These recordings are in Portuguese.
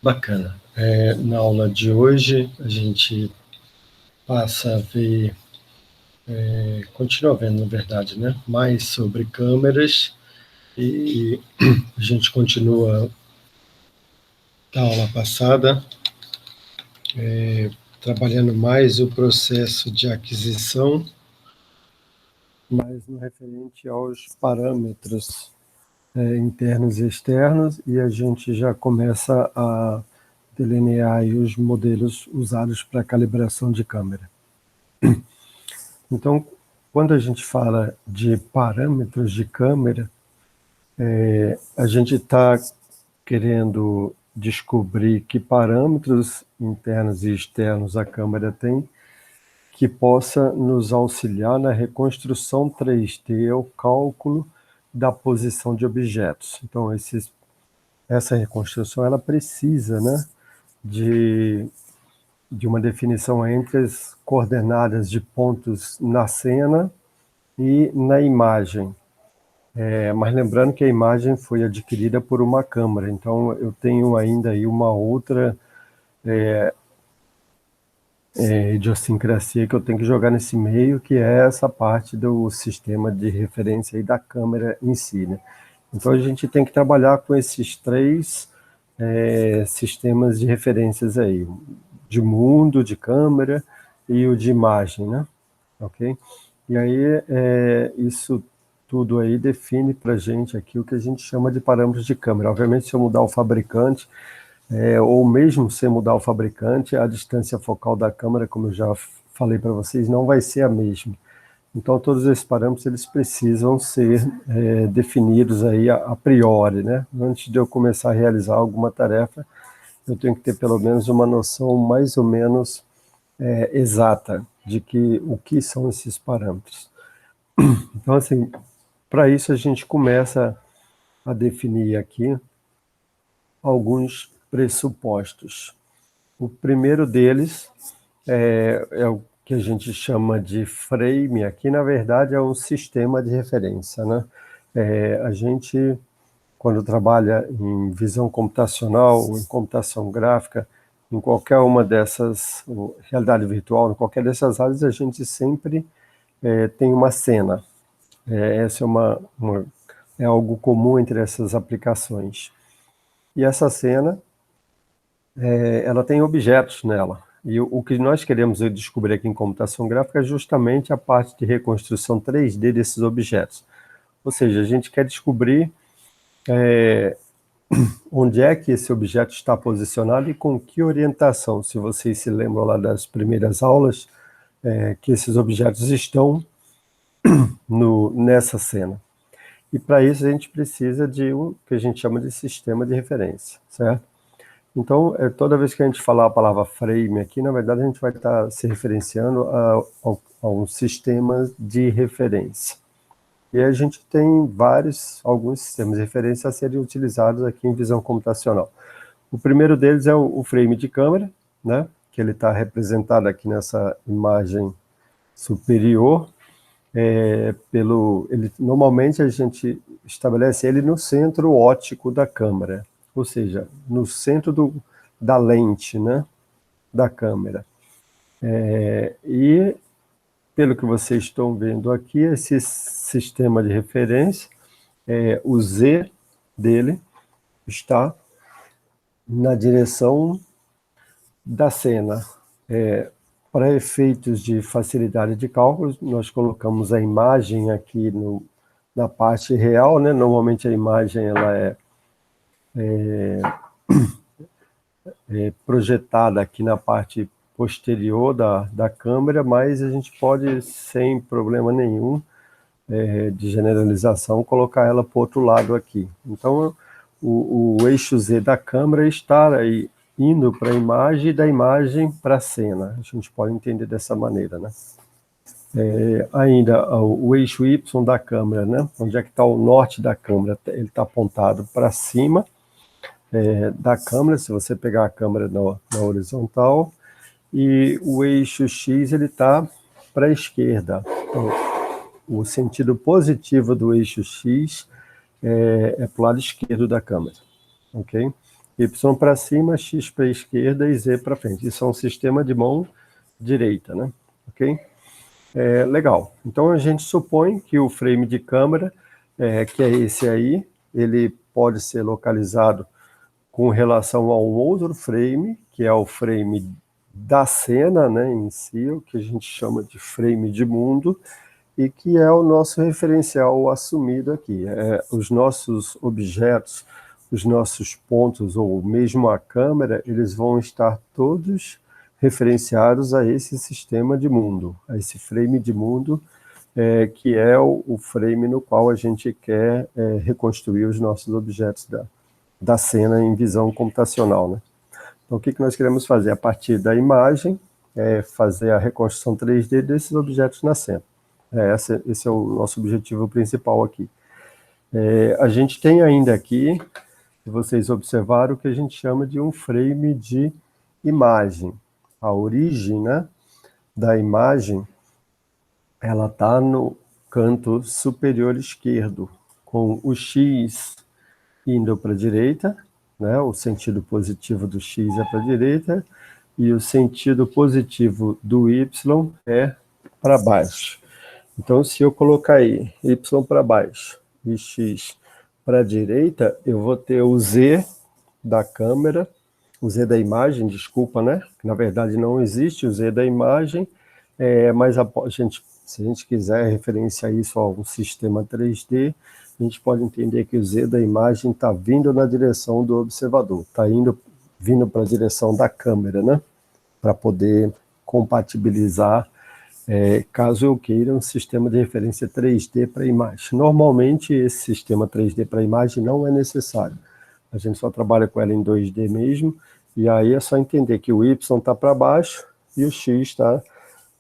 Bacana. Na aula de hoje, a gente passa a ver, continua vendo, na verdade, né, mais sobre câmeras, e a gente continua da aula passada, trabalhando mais o processo de aquisição, mais no referente aos parâmetros internos e externos, e a gente já começa a delinear aí os modelos usados para calibração de câmera. Então, quando a gente fala de parâmetros de câmera, a gente está querendo descobrir que parâmetros internos e externos a câmera tem que possa nos auxiliar na reconstrução 3D, o cálculo da posição de objetos. Então, essa reconstrução ela precisa, né, de uma definição entre as coordenadas de pontos na cena e na imagem. Mas lembrando que a imagem foi adquirida por uma câmera, então eu tenho ainda aí uma outra idiosincrasia que eu tenho que jogar nesse meio, que é essa parte do sistema de referência aí da câmera em si, né? Então a gente tem que trabalhar com esses três sistemas de referências aí, de mundo, de câmera e o de imagem, né? Ok? E aí isso tudo aí define para a gente aqui o que a gente chama de parâmetros de câmera. Obviamente, se eu mudar o fabricante, ou mesmo sem mudar o fabricante, a distância focal da câmera, como eu já falei para vocês, não vai ser a mesma. Então, todos esses parâmetros eles precisam ser definidos aí a priori, né? Antes de eu começar a realizar alguma tarefa, eu tenho que ter pelo menos uma noção mais ou menos exata de o que são esses parâmetros. Então, assim, para isso a gente começa a definir aqui alguns pressupostos. O primeiro deles é o que a gente chama de frame, aqui na verdade é um sistema de referência, né? A gente, quando trabalha em visão computacional, em computação gráfica, em qualquer uma dessas, realidade virtual, em qualquer dessas áreas, a gente sempre tem uma cena. Essa é algo comum entre essas aplicações. E essa cena, ela tem objetos nela. E o que nós queremos descobrir aqui em computação gráfica é justamente a parte de reconstrução 3D desses objetos. Ou seja, a gente quer descobrir onde é que esse objeto está posicionado e com que orientação, se vocês se lembram lá das primeiras aulas, que esses objetos estão nessa cena. E para isso a gente precisa de o que a gente chama de sistema de referência, certo? Então, toda vez que a gente falar a palavra frame aqui, na verdade a gente vai estar se referenciando a um sistema de referência. E a gente tem alguns sistemas de referência a serem utilizados aqui em visão computacional. O primeiro deles é o frame de câmera, né? Que ele está representado aqui nessa imagem superior. Normalmente a gente estabelece ele no centro óptico da câmera, ou seja, no centro da lente, né, da câmera. E, pelo que vocês estão vendo aqui, esse sistema de referência, o Z dele está na direção da cena. Para efeitos de facilidade de cálculo, nós colocamos a imagem aqui na parte real, né? Normalmente a imagem ela projetada aqui na parte posterior da câmera, mas a gente pode, sem problema nenhum de generalização, colocar ela para o outro lado aqui. Então, o eixo Z da câmera está aí indo para a imagem e da imagem para a cena. A gente pode entender dessa maneira, né? Ainda o eixo Y da câmera, né? Onde é que está o norte da câmera? Ele está apontado para cima da câmera, se você pegar a câmera na horizontal, e o eixo X ele está para a esquerda. Então, o sentido positivo do eixo X é para o lado esquerdo da câmera, ok? Y para cima, X para a esquerda e Z para frente. Isso é um sistema de mão direita, né? Ok? Legal. Então, a gente supõe que o frame de câmera, que é esse aí, ele pode ser localizado com relação a um outro frame, que é o frame da cena, né, em si, o que a gente chama de frame de mundo, e que é o nosso referencial assumido aqui. Os nossos objetos, os nossos pontos, ou mesmo a câmera, eles vão estar todos referenciados a esse sistema de mundo, a esse frame de mundo, que é o frame no qual a gente quer reconstruir os nossos objetos da cena em visão computacional, né? Então, o que nós queremos fazer? A partir da imagem, fazer a reconstrução 3D desses objetos na cena. Esse é o nosso objetivo principal aqui. A gente tem ainda aqui, se vocês observaram, o que a gente chama de um frame de imagem. A origem, né, da imagem, ela está no canto superior esquerdo, com o X indo para a direita, né, o sentido positivo do X é para a direita, e o sentido positivo do Y é para baixo. Então, se eu colocar aí Y para baixo e X para a direita, eu vou ter o Z da câmera, o Z da imagem, desculpa, né? Na verdade, não existe o Z da imagem, mas se a gente quiser referenciar isso a um sistema 3D, a gente pode entender que o Z da imagem está vindo na direção do observador, está vindo para a direção da câmera, né? Para poder compatibilizar, caso eu queira um sistema de referência 3D para imagem. Normalmente, esse sistema 3D para imagem não é necessário. A gente só trabalha com ela em 2D mesmo, e aí é só entender que o Y está para baixo e o X está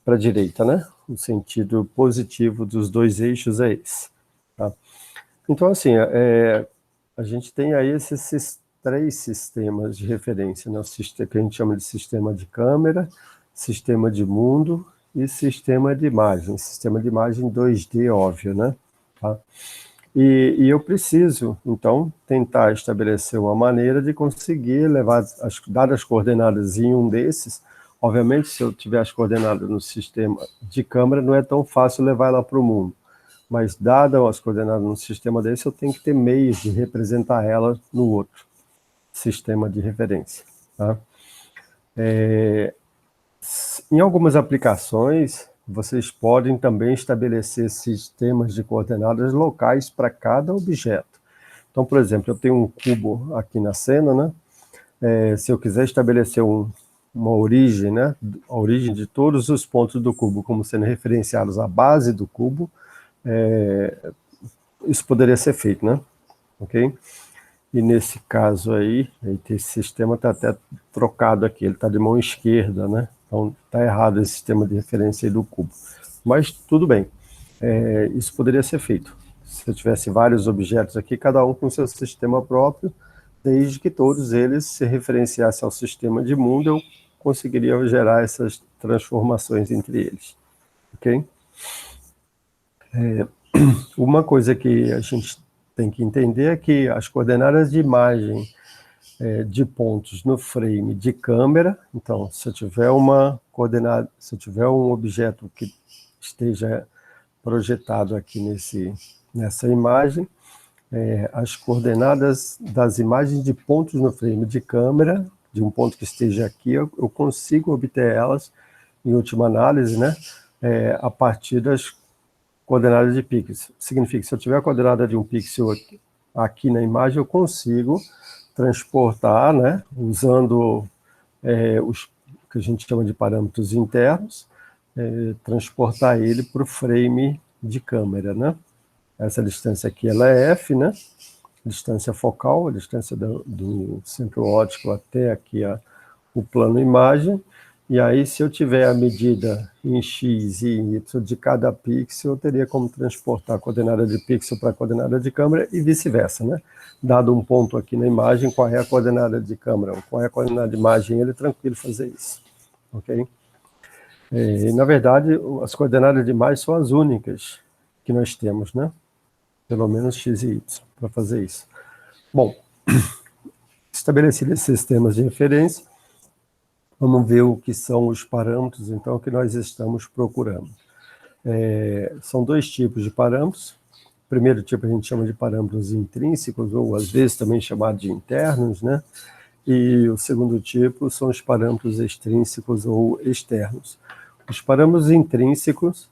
para a direita, né? O sentido positivo dos dois eixos é esse. Tá? Então, assim, a gente tem aí esses três sistemas de referência, né? O sistema que a gente chama de sistema de câmera, sistema de mundo e sistema de imagem. Sistema de imagem 2D, óbvio, né? Tá? E eu preciso, então, tentar estabelecer uma maneira de conseguir levar, dadas as coordenadas em um desses. Obviamente, se eu tiver as coordenadas no sistema de câmera, não é tão fácil levar ela para o mundo. Mas, dadas as coordenadas no sistema desse, eu tenho que ter meios de representar ela no outro sistema de referência. Tá? Em algumas aplicações, vocês podem também estabelecer sistemas de coordenadas locais para cada objeto. Então, por exemplo, eu tenho um cubo aqui na cena, né? Se eu quiser estabelecer uma origem, né? A origem de todos os pontos do cubo como sendo referenciados à base do cubo, isso poderia ser feito, né? Ok? E nesse caso aí, esse sistema está até trocado aqui, ele está de mão esquerda, né? Então está errado esse sistema de referência aí do cubo. Mas tudo bem, isso poderia ser feito. Se eu tivesse vários objetos aqui, cada um com seu sistema próprio, desde que todos eles se referenciassem ao sistema de mundo, eu conseguiria gerar essas transformações entre eles. Ok? Uma coisa que a gente tem que entender é que as coordenadas de imagem de pontos no frame de câmera, então, se eu tiver se eu tiver um objeto que esteja projetado aqui nessa imagem, as coordenadas das imagens de pontos no frame de câmera, de um ponto que esteja aqui, eu consigo obter elas, em última análise, né, a partir das coordenadas de pixels. Significa que se eu tiver a coordenada de um pixel aqui na imagem, eu consigo transportar, né, usando os que a gente chama de parâmetros internos, transportar ele para o frame de câmera, né? Essa distância aqui, ela é f, né? Distância focal, a distância do centro óptico até aqui o plano imagem. E aí, se eu tiver a medida em x e em y de cada pixel, eu teria como transportar a coordenada de pixel para a coordenada de câmera e vice-versa, né? Dado um ponto aqui na imagem, qual é a coordenada de câmera, ou qual é a coordenada de imagem, ele é tranquilo fazer isso, ok? Na verdade, as coordenadas de imagem são as únicas que nós temos, né? Pelo menos x e y, para fazer isso. Bom, Estabelecidos esses sistemas de referência, vamos ver o que são os parâmetros, então, que nós estamos procurando. São dois tipos de parâmetros. O primeiro tipo a gente chama de parâmetros intrínsecos, ou às vezes também chamado de internos, né? E o segundo tipo são os parâmetros extrínsecos ou externos. Os parâmetros intrínsecos,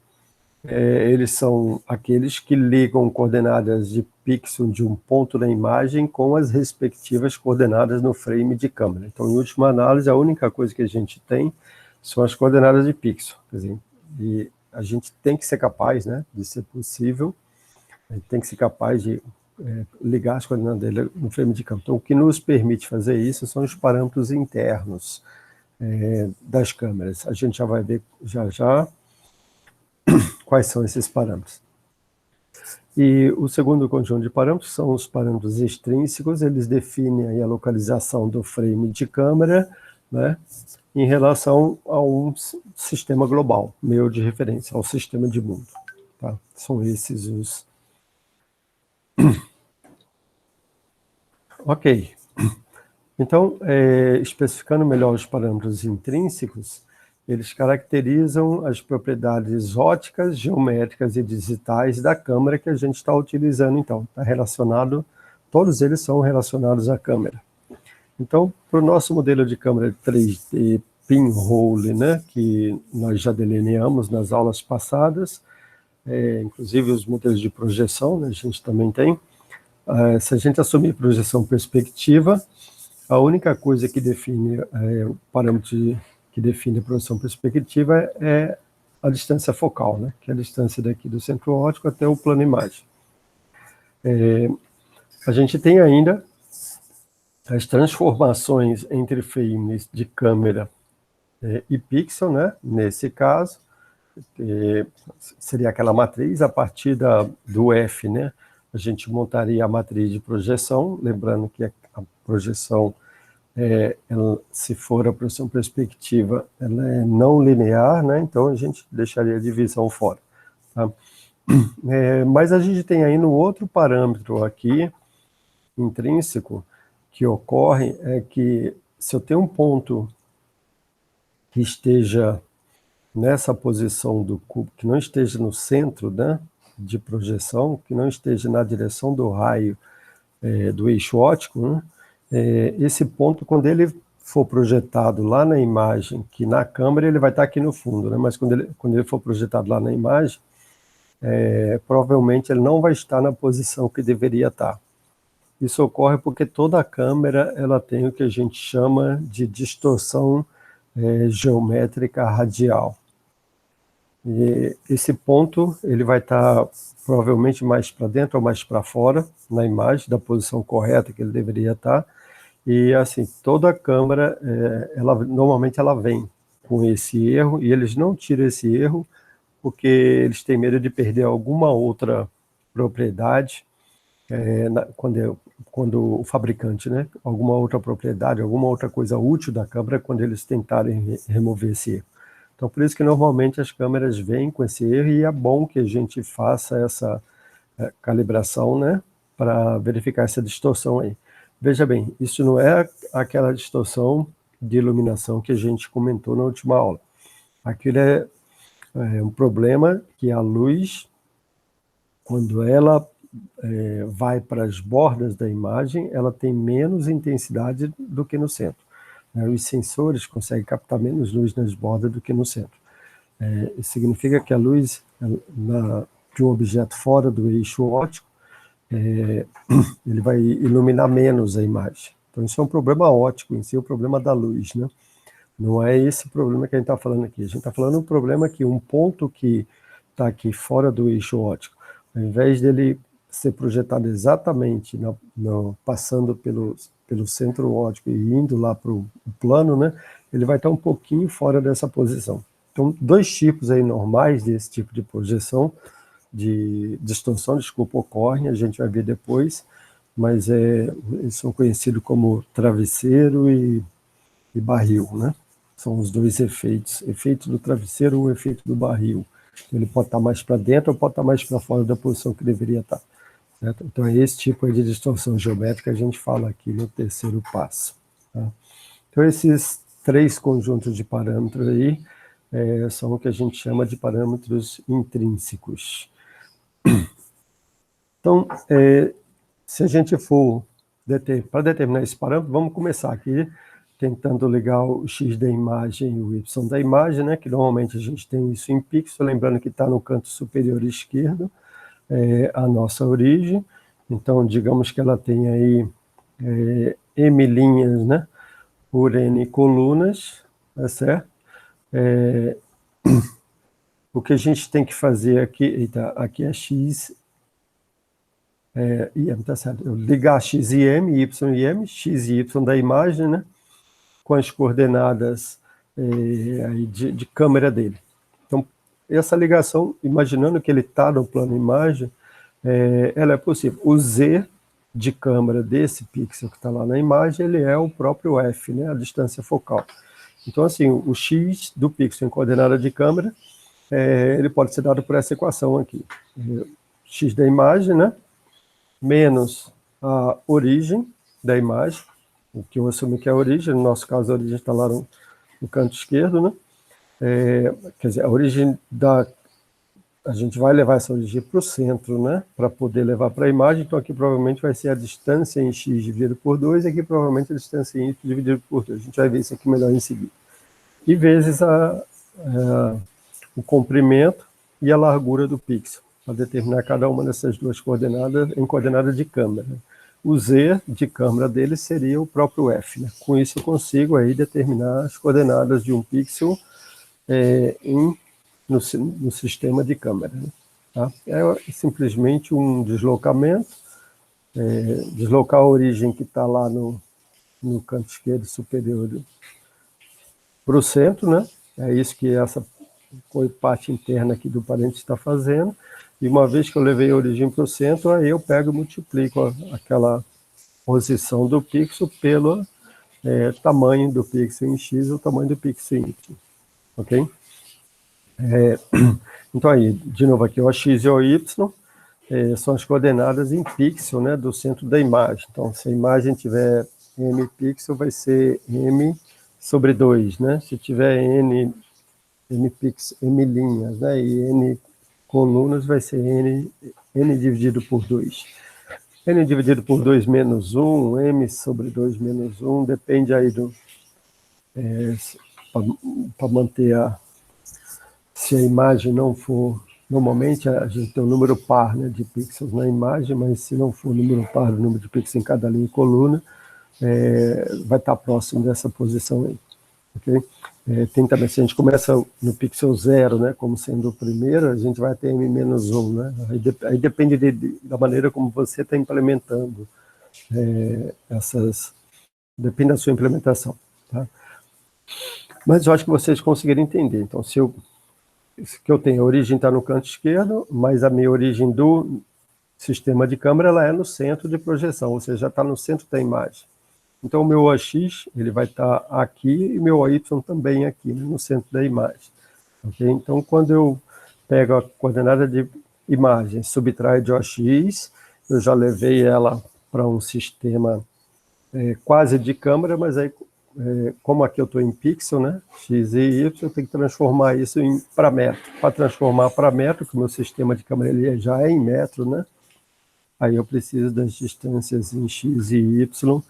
eles são aqueles que ligam coordenadas de pixel de um ponto na imagem com as respectivas coordenadas no frame de câmera. Então, em última análise, a única coisa que a gente tem são as coordenadas de pixel. Quer dizer, e a gente tem que ser capaz, né, de ser possível, a gente tem que ser capaz de ligar as coordenadas dele no frame de câmera. Então, o que nos permite fazer isso são os parâmetros internos das câmeras. A gente já vai ver já quais são esses parâmetros. E o segundo conjunto de parâmetros são os parâmetros extrínsecos, eles definem aí a localização do frame de câmera, né, em relação a um sistema global, meio de referência, ao sistema de mundo. Tá? São esses os... Ok. Então, especificando melhor os parâmetros intrínsecos, eles caracterizam as propriedades ópticas, geométricas e digitais da câmera que a gente está utilizando, então. Está relacionado, todos eles são relacionados à câmera. Então, para o nosso modelo de câmera 3D pinhole, né, que nós já delineamos nas aulas passadas, inclusive os modelos de projeção, né, a gente também tem. Se a gente assumir projeção perspectiva, a única coisa que define o parâmetro que define a projeção perspectiva é a distância focal, né? Que é a distância daqui do centro óptico até o plano imagem. A gente tem ainda as transformações entre frames de câmera e pixel, né? Nesse caso, seria aquela matriz, a partir do F, né? A gente montaria a matriz de projeção, lembrando que a projeção, se for a projeção perspectiva, ela é não linear, né? Então a gente deixaria a divisão fora. Tá? Mas a gente tem aí no outro parâmetro aqui, intrínseco, que ocorre, é que se eu tenho um ponto que esteja nessa posição do cubo, que não esteja no centro, né, de projeção, que não esteja na direção do raio do eixo óptico, né, esse ponto, quando ele for projetado lá na imagem, que na câmera ele vai estar aqui no fundo, né, mas quando ele for projetado lá na imagem, provavelmente ele não vai estar na posição que deveria estar. Isso ocorre porque toda a câmera ela tem o que a gente chama de distorção geométrica radial. E esse ponto ele vai estar provavelmente mais para dentro ou mais para fora na imagem, da posição correta que ele deveria estar. E assim, toda a câmera, normalmente ela vem com esse erro, e eles não tiram esse erro porque eles têm medo de perder alguma outra propriedade, quando o fabricante, né, alguma outra propriedade, alguma outra coisa útil da câmera, quando eles tentarem remover esse erro. Então, por isso que normalmente as câmeras vêm com esse erro, e é bom que a gente faça essa calibração, né, para verificar essa distorção aí. Veja bem, isso não é aquela distorção de iluminação que a gente comentou na última aula. Aquilo é um problema que a luz, quando ela vai para as bordas da imagem, ela tem menos intensidade do que no centro. Os sensores conseguem captar menos luz nas bordas do que no centro. Isso significa que a luz de um objeto fora do eixo óptico, ele vai iluminar menos a imagem. Então isso é um problema óptico em si, o problema da luz, né? Não é esse problema que a gente está falando aqui. A gente está falando um problema que um ponto que está aqui fora do eixo óptico, ao invés dele ser projetado exatamente passando pelo centro óptico e indo lá para o plano, né, ele vai estar um pouquinho fora dessa posição. Então, dois tipos aí normais desse tipo de projeção, de distorção, ocorrem, a gente vai ver depois, mas eles são conhecidos como travesseiro e barril, né? São os dois efeitos, efeito do travesseiro ou efeito do barril. Ele pode estar mais para dentro ou pode estar mais para fora da posição que deveria estar. certo? Então, é esse tipo aí de distorção geométrica que a gente fala aqui no terceiro passo. Tá? Então, esses 3 conjuntos de parâmetros aí são o que a gente chama de parâmetros intrínsecos. Então, se a gente for para determinar esse parâmetro, vamos começar aqui tentando ligar o x da imagem e o y da imagem, né? Que normalmente a gente tem isso em pixel, lembrando que está no canto superior esquerdo, a nossa origem. Então, digamos que ela tem aí m linhas, né? Por n colunas, tá certo? O que a gente tem que fazer aqui, aqui é x, tá certo? Eu ligar x e m, y e m, x e y da imagem, né? Com as coordenadas aí de câmera dele. Então, essa ligação, imaginando que ele está no plano imagem, ela é possível. O z de câmera desse pixel que está lá na imagem, ele é o próprio f, né? A distância focal. Então, assim, o x do pixel em coordenada de câmera, ele pode ser dado por essa equação aqui. X da imagem, né? Menos a origem da imagem, o que eu assumi que é a origem, no nosso caso a origem está lá no canto esquerdo, né? Quer dizer, a origem a gente vai levar essa origem para o centro, né? Para poder levar para a imagem, então aqui provavelmente vai ser a distância em x dividido por 2, e aqui provavelmente a distância em y dividido por 2. A gente vai ver isso aqui melhor em seguida. E vezes o comprimento e a largura do pixel, para determinar cada uma dessas duas coordenadas em coordenada de câmera. O z de câmera dele seria o próprio f. Né? Com isso eu consigo aí determinar as coordenadas de um pixel no sistema de câmera. Né? Tá? É simplesmente um deslocamento, deslocar a origem que está lá no canto esquerdo superior para o centro, né? É isso que essa parte interna aqui do parênteses está fazendo. E uma vez que eu levei a origem para o centro, aí eu pego e multiplico aquela posição do pixel pelo tamanho do pixel em x ou tamanho do pixel em y. Ok? Então aí, de novo aqui, o x e o y são as coordenadas em pixel, né, do centro da imagem. Então, se a imagem tiver m pixel, vai ser m sobre 2, né? Se tiver n pixel, m linhas, né, e n colunas, vai ser n dividido por 2. N dividido por 2 menos 1, m sobre 2 menos 1, depende aí para manter se a imagem não for, normalmente a gente tem um número par, né, de pixels na imagem, mas se não for número par, o número de pixels em cada linha e coluna, vai estar próximo dessa posição aí. Okay? Tem também, se a gente começa no pixel 0, né, como sendo o primeiro, a gente vai ter m-1, né? Aí depende da maneira como você está implementando depende da sua implementação. Tá? Mas eu acho que vocês conseguiram entender. Então, se eu tenho a origem está no canto esquerdo, mas a minha origem do sistema de câmera ela é no centro de projeção, ou seja, está no centro da imagem. Então, o meu AX ele vai estar aqui e meu AY também aqui, né, no centro da imagem. Okay? Então, quando eu pego a coordenada de imagem, subtrai de OX, eu já levei ela para um sistema quase de câmera, mas aí, como aqui eu estou em pixel, né, x e y, eu tenho que transformar isso para metro. Para transformar para metro, que o meu sistema de câmera ele já é em metro, né, aí eu preciso das distâncias em x e y,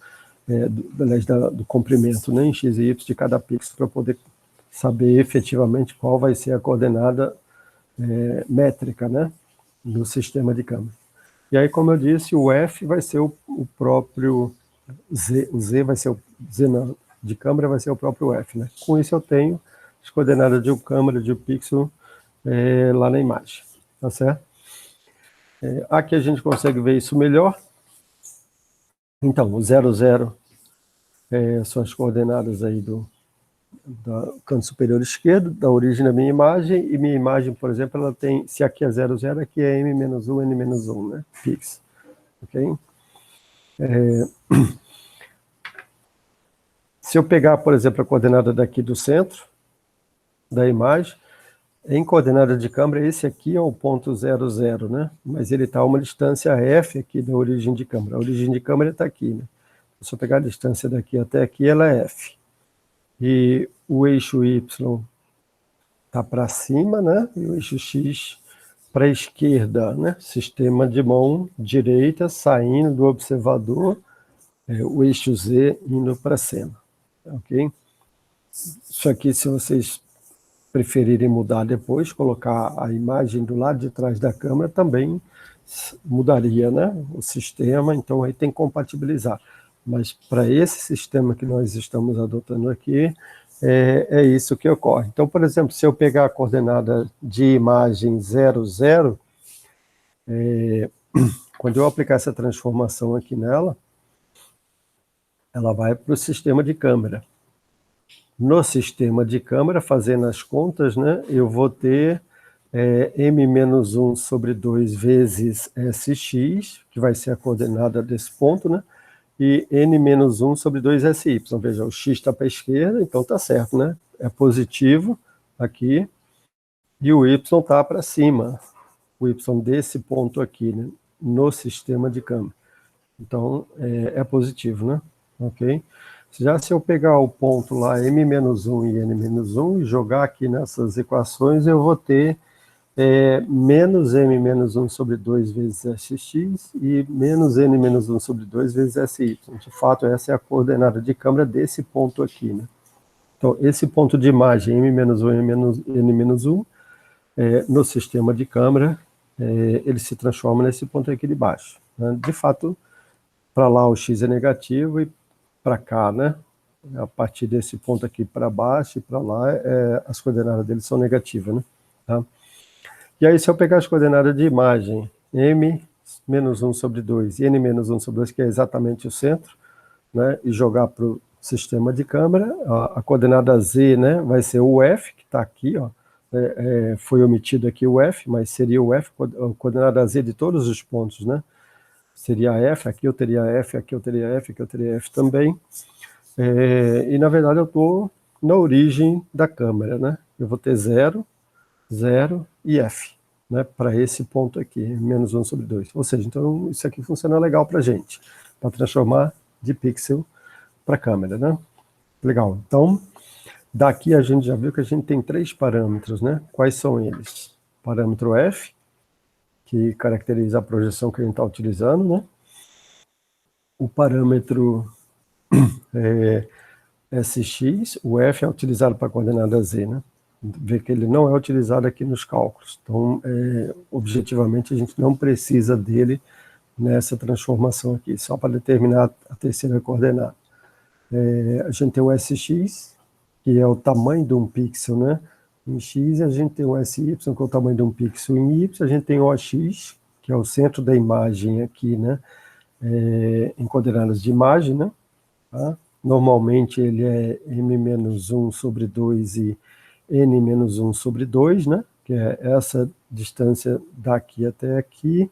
do comprimento, né, em x e y de cada pixel, para poder saber efetivamente qual vai ser a coordenada métrica, né, do sistema de câmera. E aí, como eu disse, o f vai ser o próprio z, o z vai ser o z de câmera vai ser o próprio f, né? Com isso eu tenho as coordenadas de câmera de pixel lá na imagem, tá certo? Aqui a gente consegue ver isso melhor. Então, o 0, 0 são as coordenadas aí do canto superior esquerdo, da origem da minha imagem, e minha imagem, por exemplo, ela tem, se aqui é 0, 0, aqui é m-1, n-1, né? Pixel, ok? Se eu pegar, por exemplo, a coordenada daqui do centro da imagem, Em coordenada de câmera, esse aqui é o ponto 00, né? Mas ele está a uma distância f aqui da origem de câmera. A origem de câmera está aqui, né? Se eu pegar a distância daqui até aqui, ela é f. E o eixo y está para cima, né? E o eixo x para a esquerda, né? Sistema de mão direita saindo do observador, o eixo z indo para cima, ok? Isso aqui, se vocês preferirem mudar depois, colocar a imagem do lado de trás da câmera, também mudaria, né? O sistema, então aí tem que compatibilizar. Mas para esse sistema que nós estamos adotando aqui, é isso que ocorre. Então, por exemplo, se eu pegar a coordenada de imagem 00, quando eu aplicar essa transformação aqui nela, ela vai para o sistema de câmera. No sistema de câmera, fazendo as contas, né, eu vou ter m-1 sobre 2 vezes sx, que vai ser a coordenada desse ponto, né, e n-1 sobre 2 sy. Veja, o x está para a esquerda, então está certo, né? É positivo aqui, e o y está para cima, o y desse ponto aqui, né, no sistema de câmera. Então, é positivo, né? Ok? Já se eu pegar o ponto lá, m-1 e n-1, e jogar aqui nessas equações, eu vou ter menos m-1 sobre 2 vezes sx e menos n-1 sobre 2 vezes sy. De fato, essa é a coordenada de câmera desse ponto aqui, né? Então, esse ponto de imagem, m-1 e n-1, no sistema de câmera, ele se transforma nesse ponto aqui de baixo, né? De fato, para lá o x é negativo e para cá, né? A partir desse ponto aqui para baixo e para lá, as coordenadas deles são negativas, né? Tá? E aí, se eu pegar as coordenadas de imagem, m-1 sobre 2 e n-1 sobre 2, que é exatamente o centro, né? E jogar para o sistema de câmera, a coordenada z, né? Vai ser o f, que está aqui, ó. Foi omitido aqui o f, mas seria o f, a coordenada z de todos os pontos, né? Seria f, aqui eu teria f, aqui eu teria f, aqui eu teria f também. E, na verdade, eu estou na origem da câmera, né? Eu vou ter 0, 0 e f, né? Para esse ponto aqui, menos 1 sobre 2. Ou seja, então, isso aqui funciona legal para a gente, para transformar de pixel para câmera, né? Legal. Então, daqui a gente já viu que a gente tem 3 parâmetros, né? Quais são eles? Parâmetro f, que caracteriza a projeção que a gente está utilizando, né? O parâmetro SX, o F é utilizado para a coordenada Z, né? Vê que ele não é utilizado aqui nos cálculos. Então, objetivamente, a gente não precisa dele nessa transformação aqui, só para determinar a terceira coordenada. A gente tem o SX, que é o tamanho de um pixel, né? Em X, a gente tem o SY, que é o tamanho de um pixel em Y, a gente tem o OX, que é o centro da imagem aqui, né? Em coordenadas de imagem, né? Tá? Normalmente ele é m-1 sobre 2 e n-1 sobre 2, né? Que é essa distância daqui até aqui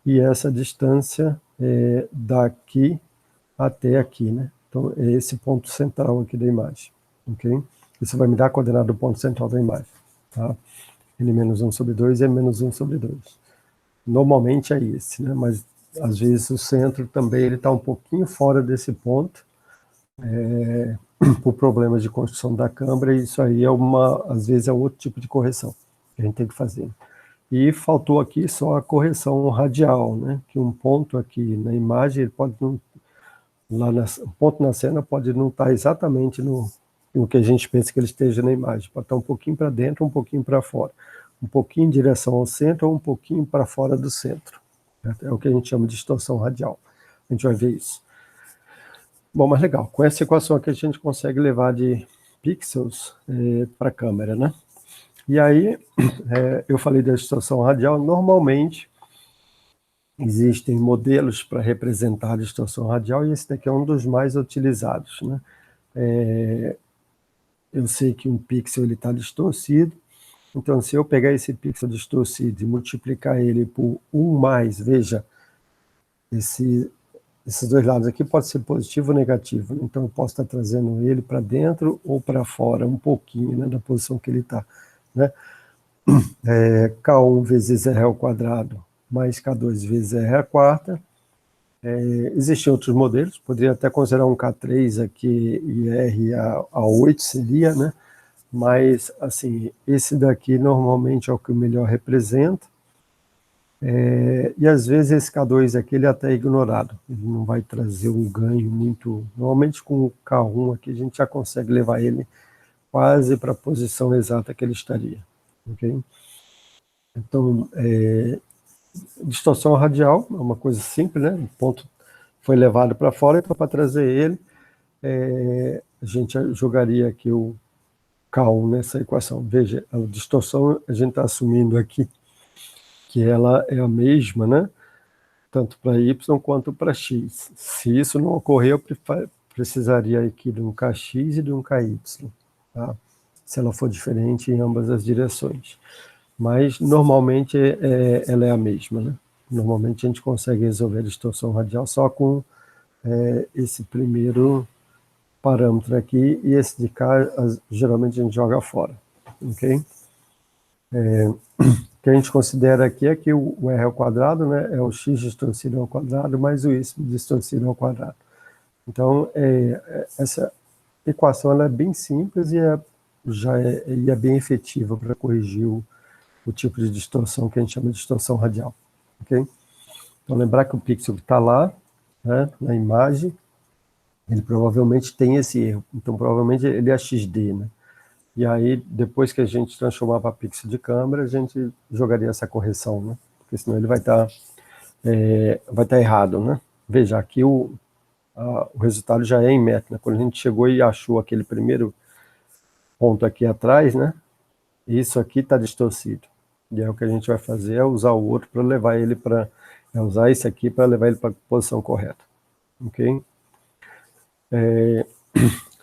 e essa distância daqui até aqui, né? Então, é esse ponto central aqui da imagem, ok? Isso vai me dar a coordenada do ponto central da imagem, tá? n-1 sobre 2 e m-1 sobre 2. Normalmente é esse, né? Mas, às vezes, o centro também está um pouquinho fora desse ponto, por problemas de construção da câmera, e isso aí às vezes é outro tipo de correção que a gente tem que fazer. E faltou aqui só a correção radial, né? Que um ponto aqui na imagem, ele pode não, um ponto na cena pode não estar exatamente no que a gente pensa que ele esteja na imagem, pode estar um pouquinho para dentro, um pouquinho para fora, um pouquinho em direção ao centro ou um pouquinho para fora do centro. É o que a gente chama de distorção radial. A gente vai ver isso. Bom, mas legal, com essa equação aqui a gente consegue levar de pixels para a câmera, né? E aí, eu falei da distorção radial, normalmente existem modelos para representar a distorção radial, e esse daqui é um dos mais utilizados, né? Eu sei que um pixel está distorcido, então se eu pegar esse pixel distorcido e multiplicar ele por 1 mais, veja, esses dois lados aqui pode ser positivo ou negativo, então eu posso estar trazendo ele para dentro ou para fora, um pouquinho, né, da posição que ele está, né? K1 vezes R ao quadrado mais K2 vezes R à quarta. Existem outros modelos, poderia até considerar um K3 aqui e R a 8 seria, né? Mas, assim, esse daqui normalmente é o que o melhor representa. E às vezes esse K2 aqui ele até é ignorado, ele não vai trazer um ganho muito. Normalmente com o K1 aqui a gente já consegue levar ele quase para a posição exata que ele estaria. Ok? Então, distorção radial é uma coisa simples, né? O ponto foi levado para fora, então para trazer ele, a gente jogaria aqui o K1 nessa equação. Veja, a distorção a gente está assumindo aqui que ela é a mesma, né? Tanto para y quanto para x. Se isso não ocorrer, eu precisaria aqui de um kx e de um ky, tá? Se ela for diferente em ambas as direções. Mas, normalmente, ela é a mesma, né? Normalmente, a gente consegue resolver a distorção radial só com esse primeiro parâmetro aqui, e esse de cá, geralmente, a gente joga fora, ok? O que a gente considera aqui é que o R ao quadrado, né, é o x distorcido ao quadrado mais o y distorcido ao quadrado. Então, essa equação ela é bem simples e é bem efetiva para corrigir o tipo de distorção que a gente chama de distorção radial. Ok? Então, lembrar que o pixel que está lá, né, na imagem, ele provavelmente tem esse erro. Então, provavelmente ele é XD, né? E aí, depois que a gente transformar para pixel de câmera, a gente jogaria essa correção, né? Porque senão ele vai estar errado, né? Veja, aqui o resultado já é em metro, né? Quando a gente chegou e achou aquele primeiro ponto aqui atrás, né? Isso aqui está distorcido. E aí o que a gente vai fazer é usar o outro para levar ele para... usar esse aqui para levar ele para a posição correta. Ok?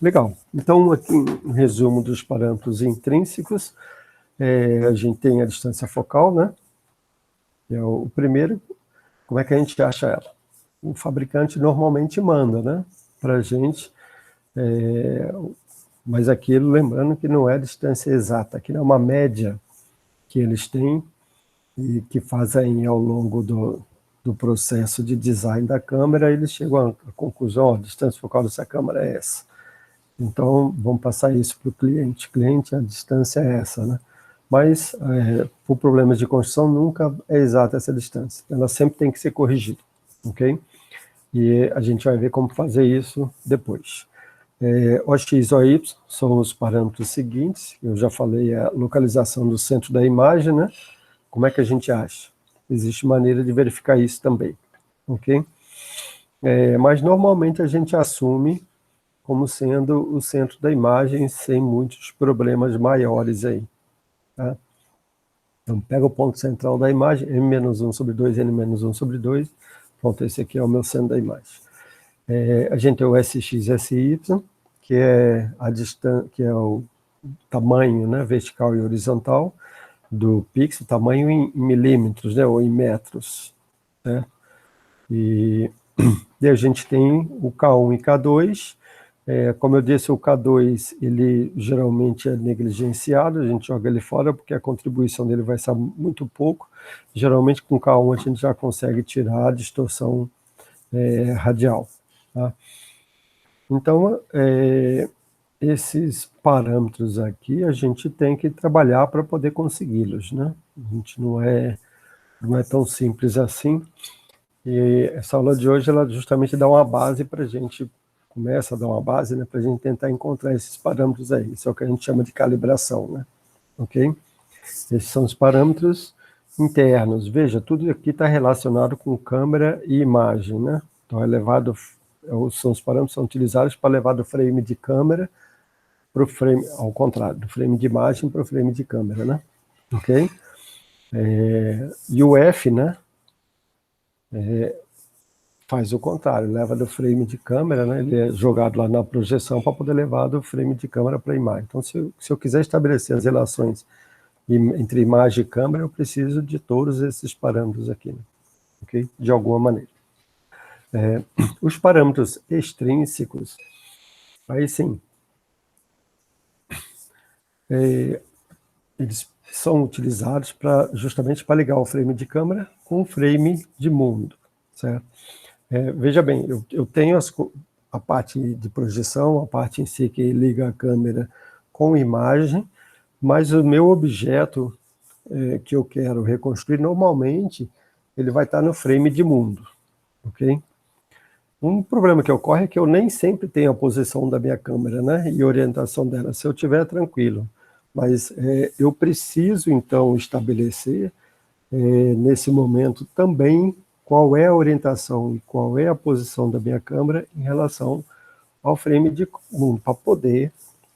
Legal. Então, aqui um resumo dos parâmetros intrínsecos. A gente tem a distância focal, né? Que é o primeiro. Como é que a gente acha ela? O fabricante normalmente manda, né? Para a gente. Mas aquilo, lembrando que não é distância exata, aquilo é uma média que eles têm e que fazem ao longo do processo de design da câmera, eles chegam à conclusão, a distância focal dessa câmera é essa. Então, vamos passar isso para o cliente. Cliente, a distância é essa, né? Mas, por problemas de construção, nunca é exata essa distância. Ela sempre tem que ser corrigida, ok? E a gente vai ver como fazer isso depois. OX e OY são os parâmetros seguintes. Eu já falei a localização do centro da imagem, né? Como é que a gente acha? Existe maneira de verificar isso também, ok? Mas normalmente a gente assume como sendo o centro da imagem sem muitos problemas maiores aí, tá? Então, pega o ponto central da imagem, m-1 sobre 2, n-1 sobre 2, pronto, esse aqui é o meu centro da imagem. A gente tem o SX, SY, que é a distância, que é o tamanho, né, vertical e horizontal do pixel, tamanho em milímetros, né, ou em metros, né? E a gente tem o K1 e K2. Como eu disse, o K2 ele geralmente é negligenciado, a gente joga ele fora porque a contribuição dele vai ser muito pouco. Geralmente com o K1 a gente já consegue tirar a distorção radial, tá? Então, esses parâmetros aqui a gente tem que trabalhar para poder consegui-los, né? A gente não é tão simples assim. E essa aula de hoje, ela justamente dá uma base para a gente, começa a dar uma base, né, para a gente tentar encontrar esses parâmetros aí. Isso é o que a gente chama de calibração, né? Ok? Esses são os parâmetros internos. Veja, tudo aqui está relacionado com câmera e imagem, né? Então, são os parâmetros que são utilizados para levar do frame de câmera para o frame, ao contrário, do frame de imagem para o frame de câmera, né? Ok? E o F, né? Faz o contrário, leva do frame de câmera, né? Ele é jogado lá na projeção para poder levar do frame de câmera para a imagem. Então, se eu quiser estabelecer as relações entre imagem e câmera, eu preciso de todos esses parâmetros aqui, né? Ok? De alguma maneira. Os parâmetros extrínsecos, aí sim, eles são utilizados justamente para ligar o frame de câmera com o frame de mundo, certo? Veja bem, eu tenho a parte de projeção, a parte em si que liga a câmera com imagem, mas o meu objeto que eu quero reconstruir, normalmente, ele vai estar no frame de mundo, ok? Um problema que ocorre é que eu nem sempre tenho a posição da minha câmera, né, e a orientação dela. Se eu tiver, tranquilo. Mas eu preciso, então, estabelecer, nesse momento, também qual é a orientação e qual é a posição da minha câmera em relação ao frame de mundo, para poder,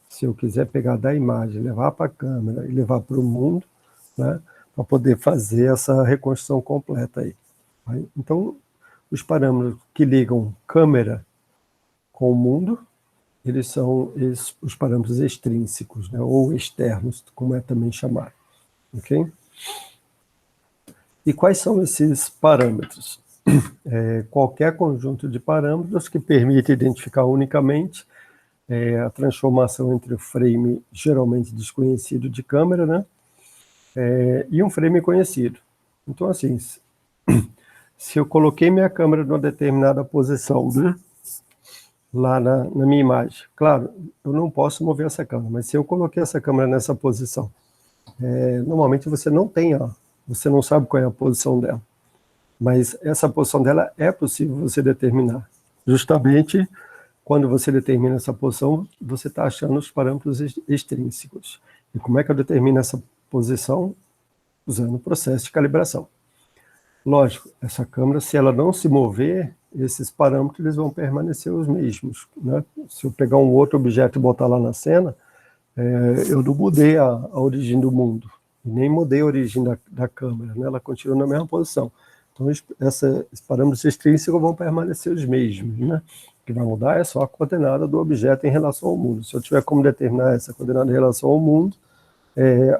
se eu quiser pegar da imagem, levar para a câmera e levar para o mundo, né, para poder fazer essa reconstrução completa aí. Então, os parâmetros que ligam câmera com o mundo, eles são os parâmetros extrínsecos, né, ou externos, como é também chamado. Ok? E quais são esses parâmetros? Qualquer conjunto de parâmetros que permite identificar unicamente a transformação entre o frame geralmente desconhecido de câmera, né, e um frame conhecido. Então, assim, se eu coloquei minha câmera numa determinada posição, né, lá na minha imagem, claro, eu não posso mover essa câmera, mas se eu coloquei essa câmera nessa posição, normalmente você não sabe qual é a posição dela, mas essa posição dela é possível você determinar. Justamente quando você determina essa posição, você está achando os parâmetros extrínsecos. E como é que eu determino essa posição? Usando o processo de calibração. Lógico, essa câmera, se ela não se mover, esses parâmetros eles vão permanecer os mesmos, né? Se eu pegar um outro objeto e botar lá na cena, eu não mudei a origem do mundo, nem mudei a origem da câmera, né? Ela continua na mesma posição. Então, esses parâmetros extrínsecos vão permanecer os mesmos, né? O que vai mudar é só a coordenada do objeto em relação ao mundo. Se eu tiver como determinar essa coordenada em relação ao mundo,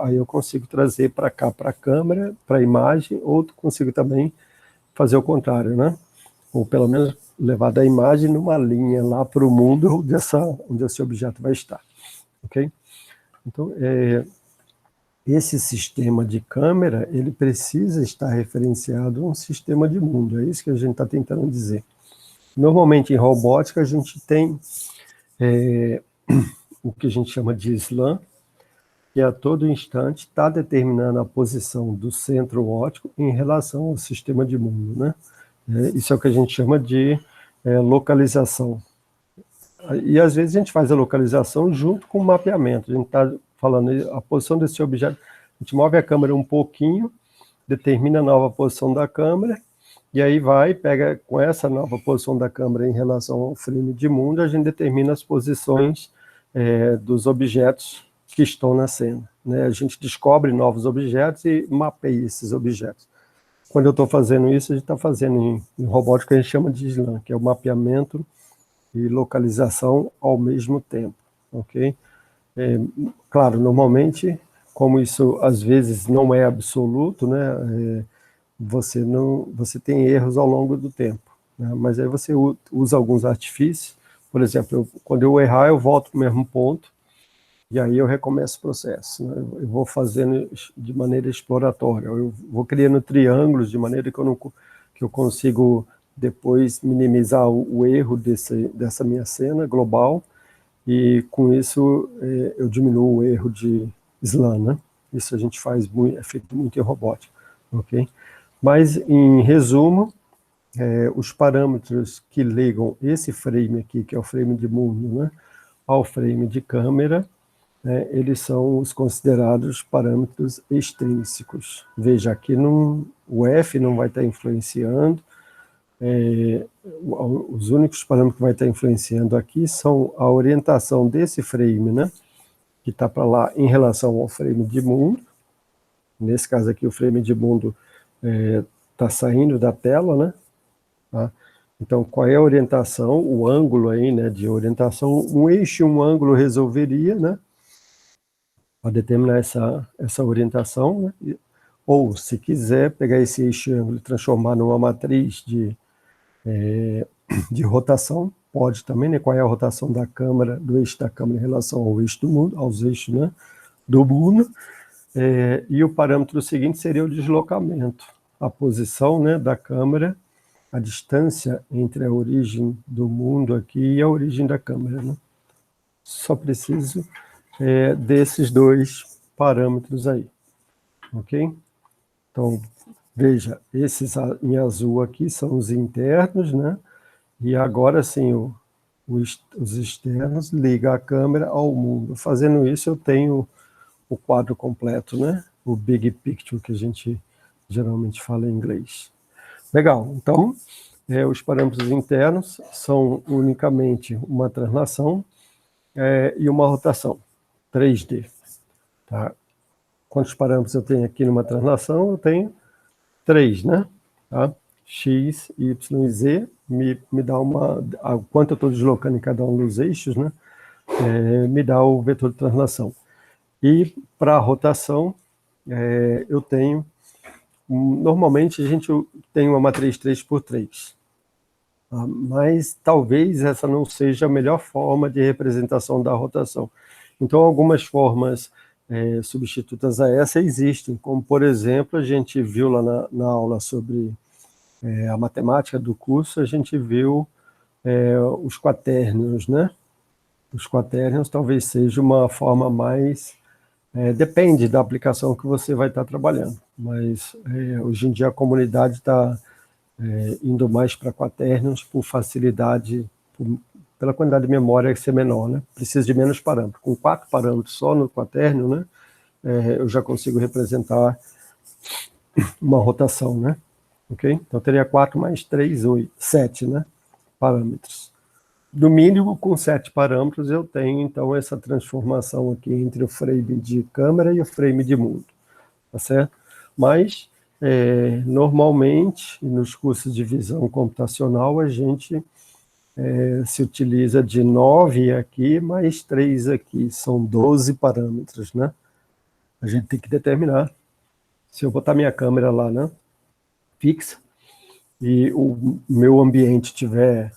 aí eu consigo trazer para cá, para a câmera, para a imagem, ou consigo também fazer o contrário, né? Ou pelo menos levar da imagem numa linha lá para o mundo onde esse objeto vai estar, ok? Então, esse sistema de câmera, ele precisa estar referenciado a um sistema de mundo, é isso que a gente está tentando dizer. Normalmente, em robótica, a gente tem o que a gente chama de SLAM, que a todo instante está determinando a posição do centro óptico em relação ao sistema de mundo, né? Isso é o que a gente chama de localização. E às vezes a gente faz a localização junto com o mapeamento. A gente está falando a posição desse objeto, a gente move a câmera um pouquinho, determina a nova posição da câmera, e aí pega com essa nova posição da câmera em relação ao frame de mundo, a gente determina as posições dos objetos que estão na cena, né? A gente descobre novos objetos e mapeia esses objetos. Quando eu estou fazendo isso, a gente está fazendo em robótica, a gente chama de SLAM, que é o mapeamento e localização ao mesmo tempo, ok? Claro, normalmente, como isso às vezes não é absoluto, né, você tem erros ao longo do tempo, né, mas aí você usa alguns artifícios, por exemplo, quando eu errar, eu volto para o mesmo ponto, e aí eu recomeço o processo, né? Eu vou fazendo de maneira exploratória, eu vou criando triângulos de maneira que eu consigo depois minimizar o erro dessa minha cena global, e com isso eu diminuo o erro de SLAM, né? Isso a gente faz é feito muito em robótica, ok? Mas, em resumo, os parâmetros que ligam esse frame aqui, que é o frame de mundo, né, ao frame de câmera, eles são os considerados parâmetros extrínsecos. Veja, aqui o F não vai estar influenciando, os únicos parâmetros que vai estar influenciando aqui são a orientação desse frame, né, que está para lá em relação ao frame de mundo. Nesse caso aqui, o frame de mundo está saindo da tela, né? Tá? Então, qual é a orientação? O ângulo aí, né, de orientação, um eixo e um ângulo resolveria, né, para determinar essa orientação, né? Ou, se quiser, pegar esse eixo e ângulo e transformar numa matriz de rotação, pode também, né? Qual é a rotação da câmera, do eixo da câmera em relação ao eixo do mundo, aos eixos, né, do mundo. E o parâmetro seguinte seria o deslocamento, a posição, né, da câmera, a distância entre a origem do mundo aqui e a origem da câmera, né? Só preciso desses dois parâmetros aí, ok? Então, veja, esses em azul aqui são os internos, né? E agora sim, os externos ligam a câmera ao mundo. Fazendo isso, eu tenho o quadro completo, né? O big picture, que a gente geralmente fala em inglês. Legal, então, os parâmetros internos são unicamente uma translação e uma rotação, 3D. Tá? Quantos parâmetros eu tenho aqui numa translação? Eu tenho 3, né? Tá? X, Y e Z me dá quanto eu estou deslocando em cada um dos eixos, né? Me dá o vetor de translação. E para a rotação, eu tenho, normalmente a gente tem uma matriz 3x3, tá? Mas talvez essa não seja a melhor forma de representação da rotação. Então, algumas formas substitutas a essa existem, como, por exemplo, a gente viu lá na aula sobre a matemática do curso, a gente viu os quaternions, né? Os quaternions talvez seja uma forma mais... depende da aplicação que você vai estar trabalhando, mas hoje em dia a comunidade está indo mais para quaternions por facilidade, pela quantidade de memória ser menor, né? Precisa de menos parâmetros. Com 4 parâmetros só no quaternion, né? Eu já consigo representar uma rotação, né? Ok? Então teria 4 mais 3, 8, 7, né? Parâmetros. No mínimo, com 7 parâmetros, eu tenho, então, essa transformação aqui entre o frame de câmera e o frame de mundo, tá certo? Mas, normalmente, nos cursos de visão computacional, a gente se utiliza de 9 aqui, mais 3 aqui, são 12 parâmetros, né? A gente tem que determinar. Se eu botar minha câmera lá, né, fixa, e o meu ambiente tiver...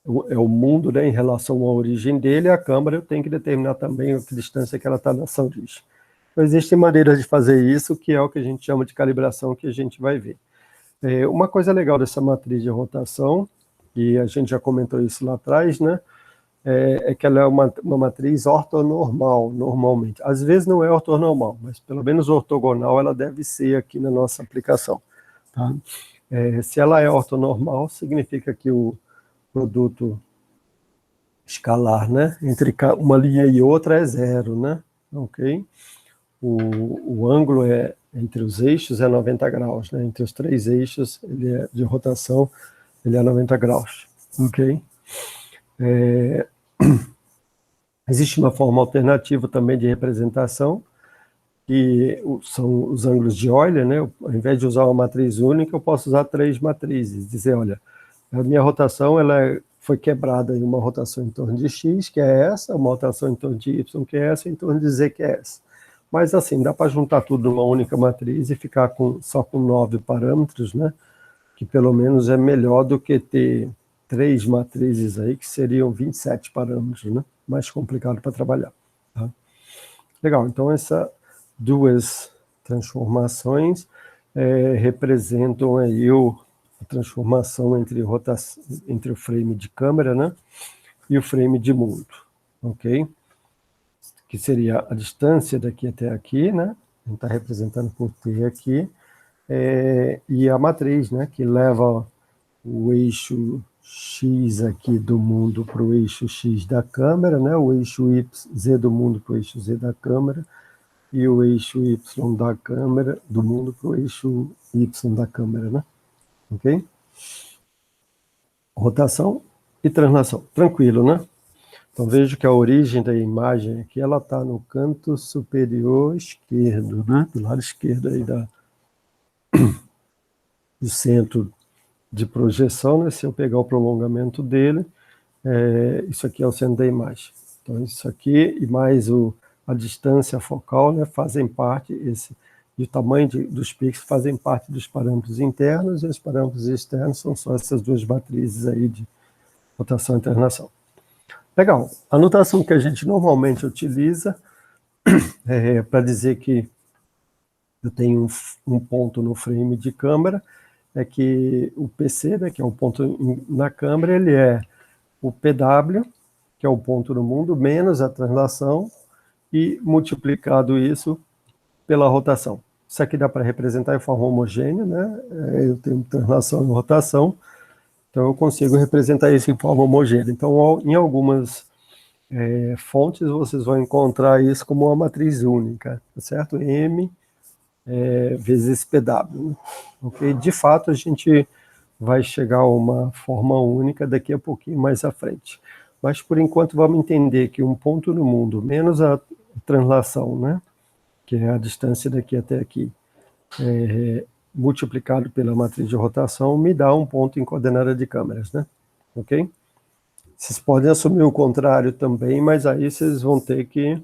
o mundo, né, em relação à origem dele, a câmera eu tenho que determinar também a distância que ela está na sanduíche. Então, existem maneiras de fazer isso, que é o que a gente chama de calibração, que a gente vai ver. Uma coisa legal dessa matriz de rotação, e a gente já comentou isso lá atrás, né, que ela é uma matriz ortonormal, normalmente. Às vezes não é ortonormal, mas pelo menos ortogonal ela deve ser aqui na nossa aplicação. Tá? Se ela é ortonormal, significa que o produto escalar, né, entre uma linha e outra é 0, né, ok? O ângulo entre os eixos é 90 graus, né, entre os 3 eixos de rotação, ele é 90 graus, ok? Existe uma forma alternativa também de representação, que são os ângulos de Euler, né, ao invés de usar uma matriz única, eu posso usar 3 matrizes, dizer, olha, a minha rotação foi quebrada em uma rotação em torno de x, que é essa, uma rotação em torno de y, que é essa, em torno de z, que é essa. Mas assim, dá para juntar tudo numa única matriz e ficar só com 9 parâmetros, né? Que pelo menos é melhor do que ter 3 matrizes aí, que seriam 27 parâmetros, né? Mais complicado para trabalhar. Tá? Legal, então essas duas transformações representam aí a transformação entre o frame de câmera, né, e o frame de mundo, ok? Que seria a distância daqui até aqui, né? A gente está representando por T aqui, e a matriz, né, que leva o eixo X aqui do mundo para o eixo X da câmera, né? O eixo Z do mundo para o eixo Z da câmera, e o eixo Y da câmera, do mundo para o eixo Y da câmera, né? Ok? Rotação e translação. Tranquilo, né? Então, vejo que a origem da imagem aqui, ela está no canto superior esquerdo, né? Do lado esquerdo aí do centro de projeção, né? Se eu pegar o prolongamento dele, isso aqui é o centro da imagem. Então, isso aqui e mais a distância focal, né? Fazem parte, e o tamanho dos pixels fazem parte dos parâmetros internos, e os parâmetros externos são só essas duas matrizes aí de rotação e translação. Legal. A notação que a gente normalmente utiliza para dizer que eu tenho um ponto no frame de câmera, é que o PC, né, que é um ponto na câmera, ele é o PW, que é o ponto no mundo, menos a translação, e multiplicado isso pela rotação. Isso aqui dá para representar em forma homogênea, né? Eu tenho translação e rotação, então eu consigo representar isso em forma homogênea. Então, em algumas fontes, vocês vão encontrar isso como uma matriz única, tá certo? M vezes PW. Né? Okay? De fato, a gente vai chegar a uma forma única daqui a pouquinho mais à frente. Mas, por enquanto, vamos entender que um ponto no mundo, menos a translação, né? Que é a distância daqui até aqui, multiplicado pela matriz de rotação, me dá um ponto em coordenada de câmeras, né? Ok? Vocês podem assumir o contrário também, mas aí vocês vão ter que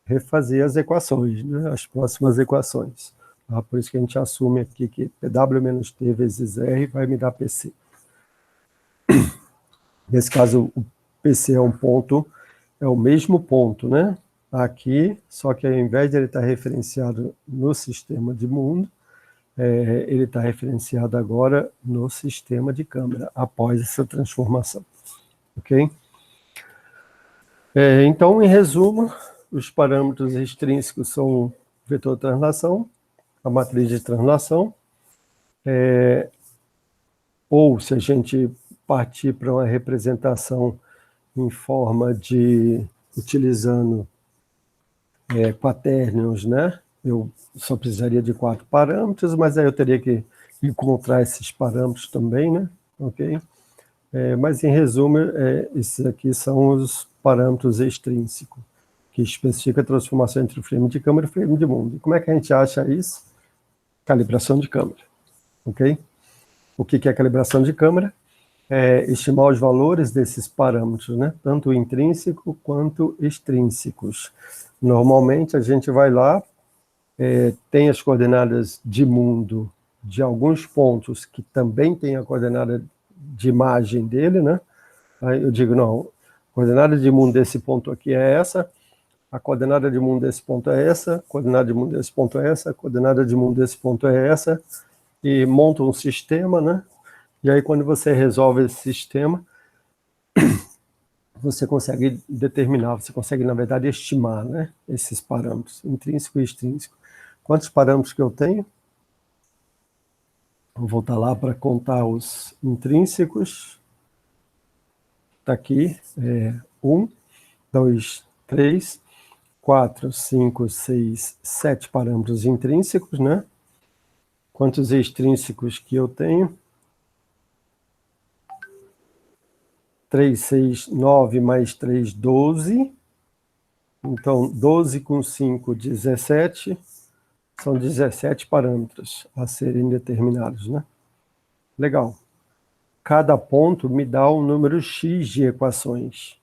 refazer as equações, né? As próximas equações. Tá? Por isso que a gente assume aqui que PW menos T vezes R vai me dar PC. Nesse caso, o PC é um ponto, é o mesmo ponto, né? Aqui, só que ao invés de ele estar referenciado no sistema de mundo, ele está referenciado agora no sistema de câmera, após essa transformação. Ok? Então, em resumo, os parâmetros extrínsecos são o vetor de translação, a matriz de translação, ou se a gente partir para uma representação em forma de, utilizando quaternions, né? Eu só precisaria de 4 parâmetros, mas aí eu teria que encontrar esses parâmetros também, né? Ok? Mas, em resumo, esses aqui são os parâmetros extrínsecos, que especifica a transformação entre o frame de câmera e o frame de mundo. E como é que a gente acha isso? Calibração de câmera, ok? O que é calibração de câmera? Estimar os valores desses parâmetros, né? Tanto intrínseco quanto extrínsecos. Normalmente, a gente vai lá, tem as coordenadas de mundo de alguns pontos que também tem a coordenada de imagem dele, né? Aí eu digo, não, a coordenada de mundo desse ponto aqui é essa, a coordenada de mundo desse ponto é essa, a coordenada de mundo desse ponto é essa, a coordenada de mundo desse ponto é essa, e monta um sistema, né? E aí, quando você resolve esse sistema, você consegue determinar, você consegue, na verdade, estimar, né, esses parâmetros, intrínseco e extrínseco. Quantos parâmetros que eu tenho? Vou voltar lá para contar os intrínsecos. Está aqui, 1, 2, 3, 4, 5, 6, 7 parâmetros intrínsecos, né? Quantos extrínsecos que eu tenho? 3, 6, 9 mais 3, 12. Então, 12 com 5, 17. São 17 parâmetros a serem determinados, né? Legal. Cada ponto me dá um número X de equações,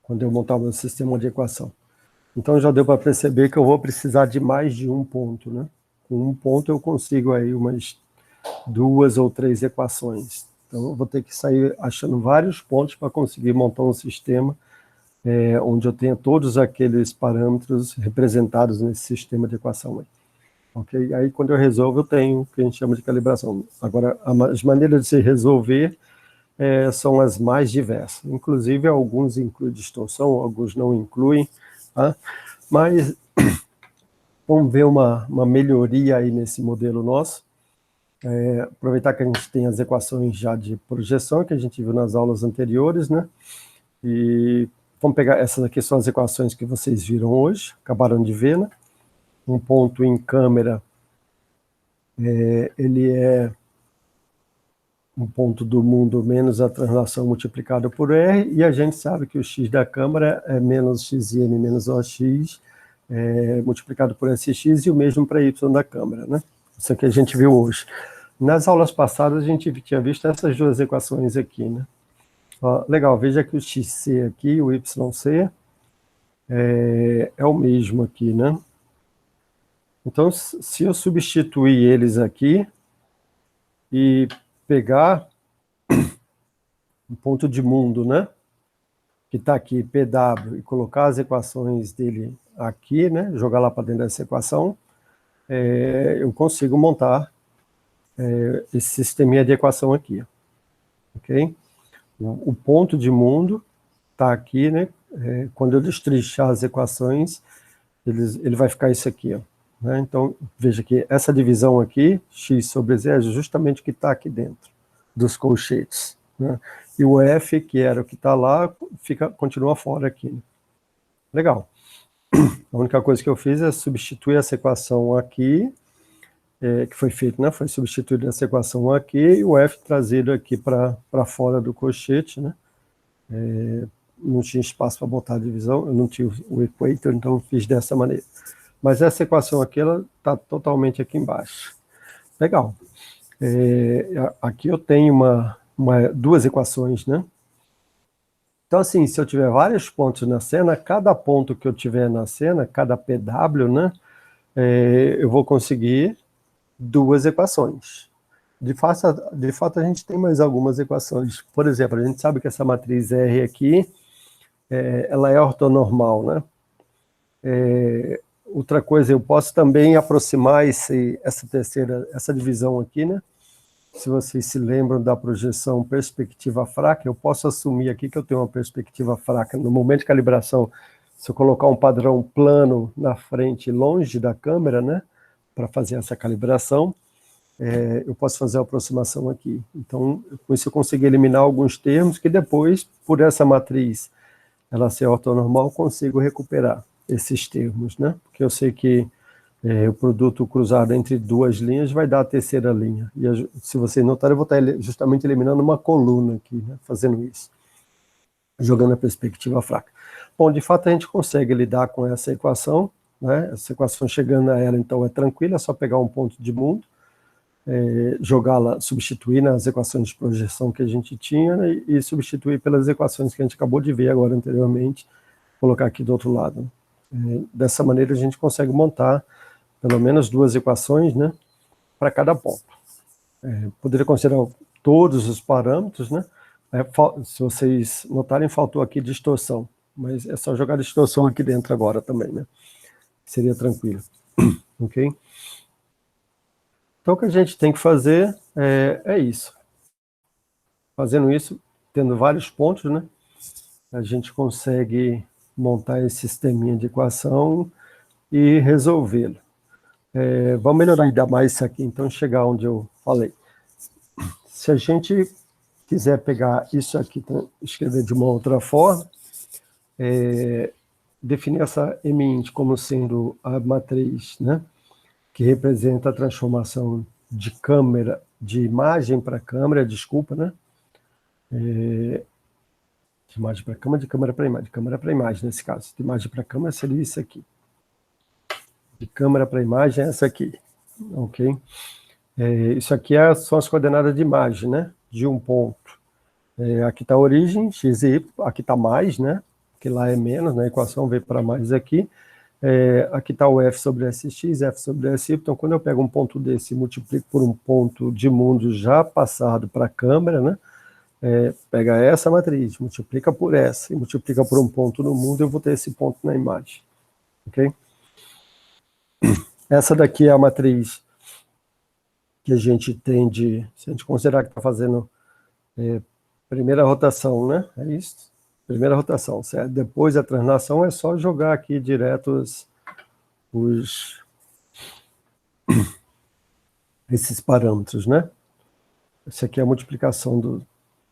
quando eu montar o meu sistema de equação. Então, já deu para perceber que eu vou precisar de mais de um ponto, né? Com um ponto eu consigo aí umas 2 ou 3 equações. Então, eu vou ter que sair achando vários pontos para conseguir montar um sistema onde eu tenha todos aqueles parâmetros representados nesse sistema de equação aí. Ok? Aí, quando eu resolvo, eu tenho o que a gente chama de calibração. Agora, as maneiras de se resolver são as mais diversas. Inclusive, alguns incluem distorção, alguns não incluem. Tá? Mas vamos ver uma melhoria aí nesse modelo nosso. Aproveitar que a gente tem as equações já de projeção, que a gente viu nas aulas anteriores, né? E vamos pegar essas aqui, são as equações que vocês viram hoje, acabaram de ver, né? Um ponto em câmera, ele é um ponto do mundo menos a translação multiplicado por R, e a gente sabe que o x da câmera é menos xin menos OX, multiplicado por SX, e o mesmo para y da câmera, né? Isso aqui a gente viu hoje. Nas aulas passadas, a gente tinha visto essas duas equações aqui, né? Ó, legal, veja que o XC aqui, o YC, é o mesmo aqui, né? Então, se eu substituir eles aqui e pegar um ponto de mundo, né? Que está aqui, PW, e colocar as equações dele aqui, né? Jogar lá para dentro dessa equação, eu consigo montar esse sisteminha de equação aqui, ok? O ponto de mundo está aqui, né? Quando eu destrinchar as equações, ele vai ficar isso aqui, ó, né? Então, veja que essa divisão aqui, x sobre z, é justamente o que está aqui dentro dos colchetes, né? E o f, que era o que está lá, continua fora aqui, né? Legal. A única coisa que eu fiz é substituir essa equação aqui, que foi feito, né? Foi substituir essa equação aqui e o f trazido aqui para fora do colchete, né? Não tinha espaço para botar a divisão, eu não tinha o equator, então fiz dessa maneira. Mas essa equação aqui, ela está totalmente aqui embaixo. Legal. Aqui eu tenho duas equações, né? Então, assim, se eu tiver vários pontos na cena, cada ponto que eu tiver na cena, cada PW, né? Eu vou conseguir duas equações. De fato, a gente tem mais algumas equações. Por exemplo, a gente sabe que essa matriz R aqui, ela é ortonormal, né? Outra coisa, eu posso também aproximar essa divisão aqui, né? Se vocês se lembram da projeção perspectiva fraca, eu posso assumir aqui que eu tenho uma perspectiva fraca. No momento de calibração, se eu colocar um padrão plano na frente, longe da câmera, né? Para fazer essa calibração, eu posso fazer a aproximação aqui. Então, com isso eu consigo eliminar alguns termos que depois, por essa matriz, ela ser ortonormal, eu consigo recuperar esses termos, né? Porque eu sei que o produto cruzado entre duas linhas vai dar a terceira linha. E se vocês notarem, eu vou estar justamente eliminando uma coluna aqui, né? Fazendo isso, jogando a perspectiva fraca. Bom, de fato a gente consegue lidar com essa equação, né? Essa equação, chegando a ela, então, é tranquila, é só pegar um ponto de mundo, jogá-la, substituir nas equações de projeção que a gente tinha, né? E substituir pelas equações que a gente acabou de ver agora anteriormente, colocar aqui do outro lado. Dessa maneira a gente consegue montar pelo menos duas equações, né, para cada ponto. Poderia considerar todos os parâmetros, né? Se vocês notarem, faltou aqui distorção, mas é só jogar distorção aqui dentro agora também, né? Seria tranquilo, ok? Então o que a gente tem que fazer é isso. Fazendo isso, tendo vários pontos, né, a gente consegue montar esse sisteminha de equação e resolvê-lo. Vamos melhorar ainda mais isso aqui, então, chegar onde eu falei. Se a gente quiser pegar isso aqui, escrever de uma outra forma, definir essa MINT como sendo a matriz, né, que representa a transformação de câmera, de imagem para câmera, desculpa, né? De imagem para câmera, de câmera para imagem, de câmera para imagem, nesse caso. De imagem para câmera seria isso aqui. De câmera para imagem é essa aqui, ok? Isso aqui são as coordenadas de imagem, né? De um ponto. Aqui está a origem, x e y, aqui está mais, né? Que lá é menos, na equação veio para mais aqui. Aqui está o f sobre sx, f sobre sy. Então, quando eu pego um ponto desse e multiplico por um ponto de mundo já passado para a câmera, né? Pega essa matriz, multiplica por essa, e multiplica por um ponto no mundo, eu vou ter esse ponto na imagem, ok? Essa daqui é a matriz que a gente tem se a gente considerar que está fazendo primeira rotação, né? É isso? Primeira rotação, certo? Depois da translação é só jogar aqui direto esses parâmetros, né? Esse aqui é a multiplicação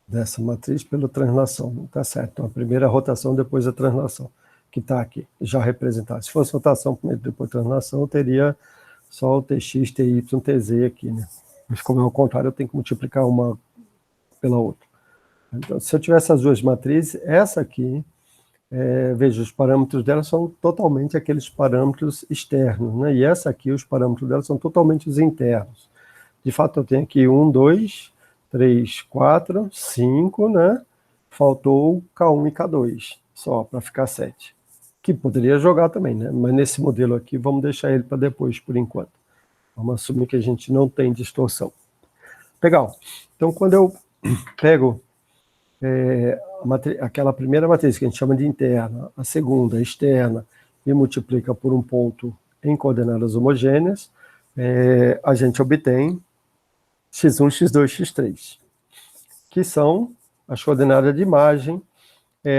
dessa matriz pela translação, tá certo? Então, a primeira rotação depois da translação, que está aqui, já representado. Se fosse rotação primeiro depois da translação, eu teria só o tx, ty, tz aqui, né? Mas como é o contrário, eu tenho que multiplicar uma pela outra. Então, se eu tiver essas duas matrizes, essa aqui, veja, os parâmetros dela são totalmente aqueles parâmetros externos, né? E essa aqui, os parâmetros dela são totalmente os internos. De fato, eu tenho aqui 1, 2, 3, 4, 5, né? Faltou K1 e K2, só para ficar 7. Que poderia jogar também, né? Mas nesse modelo aqui, vamos deixar ele para depois, por enquanto. Vamos assumir que a gente não tem distorção. Legal. Então, quando eu pego aquela primeira matriz que a gente chama de interna, a segunda, externa, e multiplica por um ponto em coordenadas homogêneas, a gente obtém x1, x2, x3, que são as coordenadas de imagem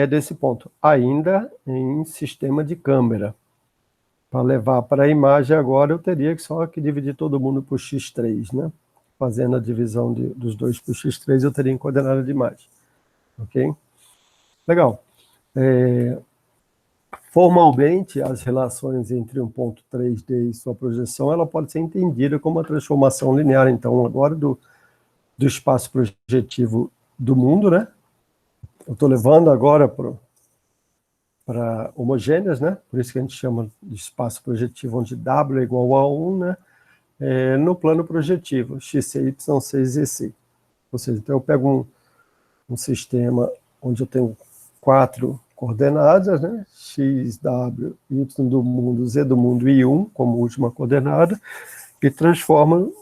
desse ponto, ainda em sistema de câmera. Para levar para a imagem agora, eu teria só que dividir todo mundo por x3, né? Fazendo a divisão dos dois por x3, eu teria em coordenada de imagem. Ok? Legal. Formalmente, as relações entre um ponto 3D e sua projeção, ela pode ser entendida como uma transformação linear, então, agora do espaço projetivo do mundo, né? Eu estou levando agora para homogêneas, né? Por isso que a gente chama de espaço projetivo, onde W é igual a 1, né? No plano projetivo, x, c, y, c, z, c. Ou seja, então eu pego um sistema onde eu tenho 4 coordenadas, né? X, W, Y do mundo, Z do mundo e 1 como última coordenada, e transformo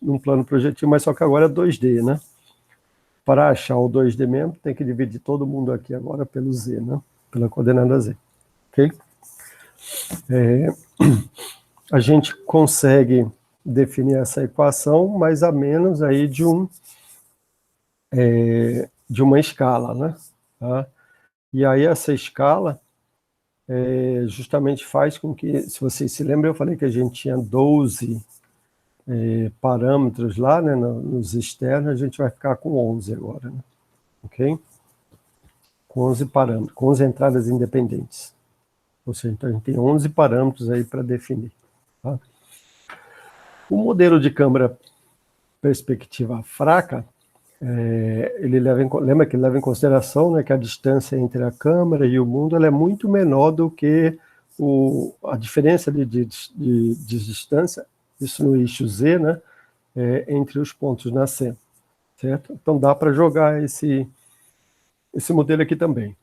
num plano projetivo, mas só que agora é 2D, né? Para achar o 2D mesmo, tem que dividir todo mundo aqui agora pelo Z, né? Pela coordenada Z. Ok? A gente consegue definir essa equação mais ou menos aí de uma escala, né? Tá? E aí essa escala justamente faz com que, se vocês se lembram, eu falei que a gente tinha 12 parâmetros lá, né, nos externos, a gente vai ficar com 11 agora, né? Ok? Com 11 parâmetros, com 11 entradas independentes. Ou seja, então a gente tem 11 parâmetros aí para definir. Tá? O modelo de câmara perspectiva fraca, ele lembra que ele leva em consideração, né, que a distância entre a câmera e o mundo ela é muito menor do que a diferença de distância, isso no eixo Z, né, entre os pontos na C, certo? Então dá para jogar esse modelo aqui também,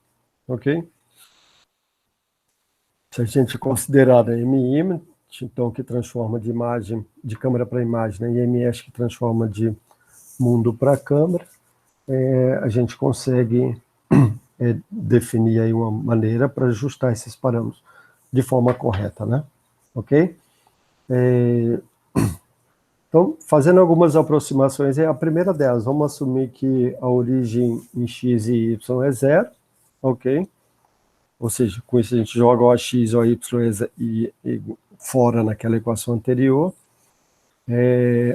ok? Se a gente considerar a M-Image, então que transforma de imagem, de câmera para imagem, né, e M-Mesh que transforma de mundo para câmera, a gente consegue definir aí uma maneira para ajustar esses parâmetros de forma correta, né? Ok? Então, fazendo algumas aproximações, a primeira delas, vamos assumir que a origem em x e y é zero, ok? Ou seja, com isso a gente joga o x ou y e fora naquela equação anterior.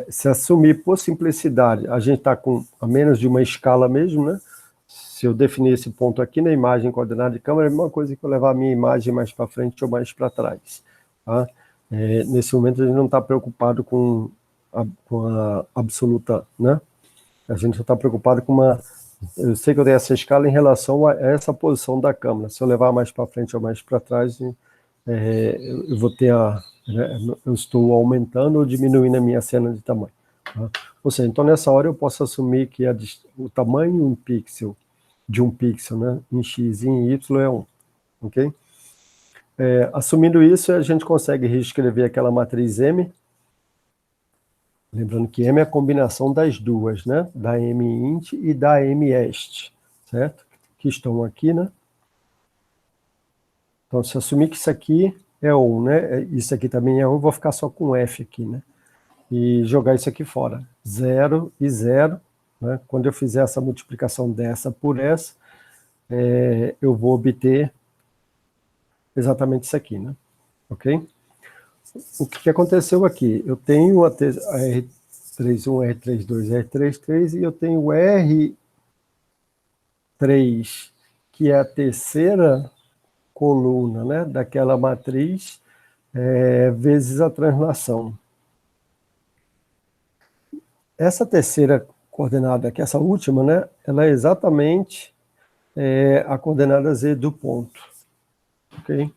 Se assumir por simplicidade, a gente está com a menos de uma escala mesmo, né? Se eu definir esse ponto aqui na imagem coordenada de câmera, é a mesma coisa que eu levar a minha imagem mais para frente ou mais para trás. Tá? Nesse momento a gente não está preocupado com a absoluta, né? A gente está preocupado com uma... Eu sei que eu tenho essa escala em relação a essa posição da câmera. Se eu levar mais para frente ou mais para trás, eu vou ter eu estou aumentando ou diminuindo a minha cena de tamanho. Tá? Ou seja, então nessa hora eu posso assumir que o tamanho de um pixel, né, em x e em y é 1, ok? Assumindo isso, a gente consegue reescrever aquela matriz M, lembrando que M é a combinação das duas, né, da M-int e da M-est, certo? Que estão aqui, né? Então, se assumir que isso aqui é 1, né, isso aqui também é 1, vou ficar só com F aqui, né? E jogar isso aqui fora, 0 e 0, né? Quando eu fizer essa multiplicação dessa por essa, eu vou obter exatamente isso aqui, né? Ok? O que aconteceu aqui? Eu tenho a R31, R32, R33 e eu tenho o R3, que é a terceira coluna, né, daquela matriz, vezes a translação. Essa terceira coordenada aqui, essa última, né, ela é exatamente a coordenada Z do ponto. Ok?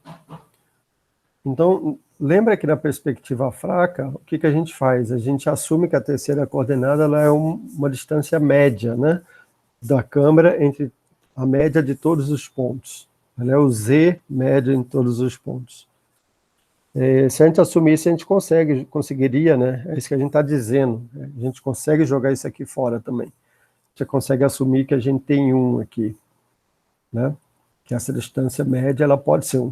Então, lembra que na perspectiva fraca, o que a gente faz? A gente assume que a terceira coordenada ela é uma distância média, né, da câmera entre a média de todos os pontos. Ela é o Z médio em todos os pontos. Se a gente assumir isso, a gente conseguiria, né? É isso que a gente está dizendo. A gente consegue jogar isso aqui fora também. A gente consegue assumir que a gente tem 1 aqui, né? Que essa distância média ela pode ser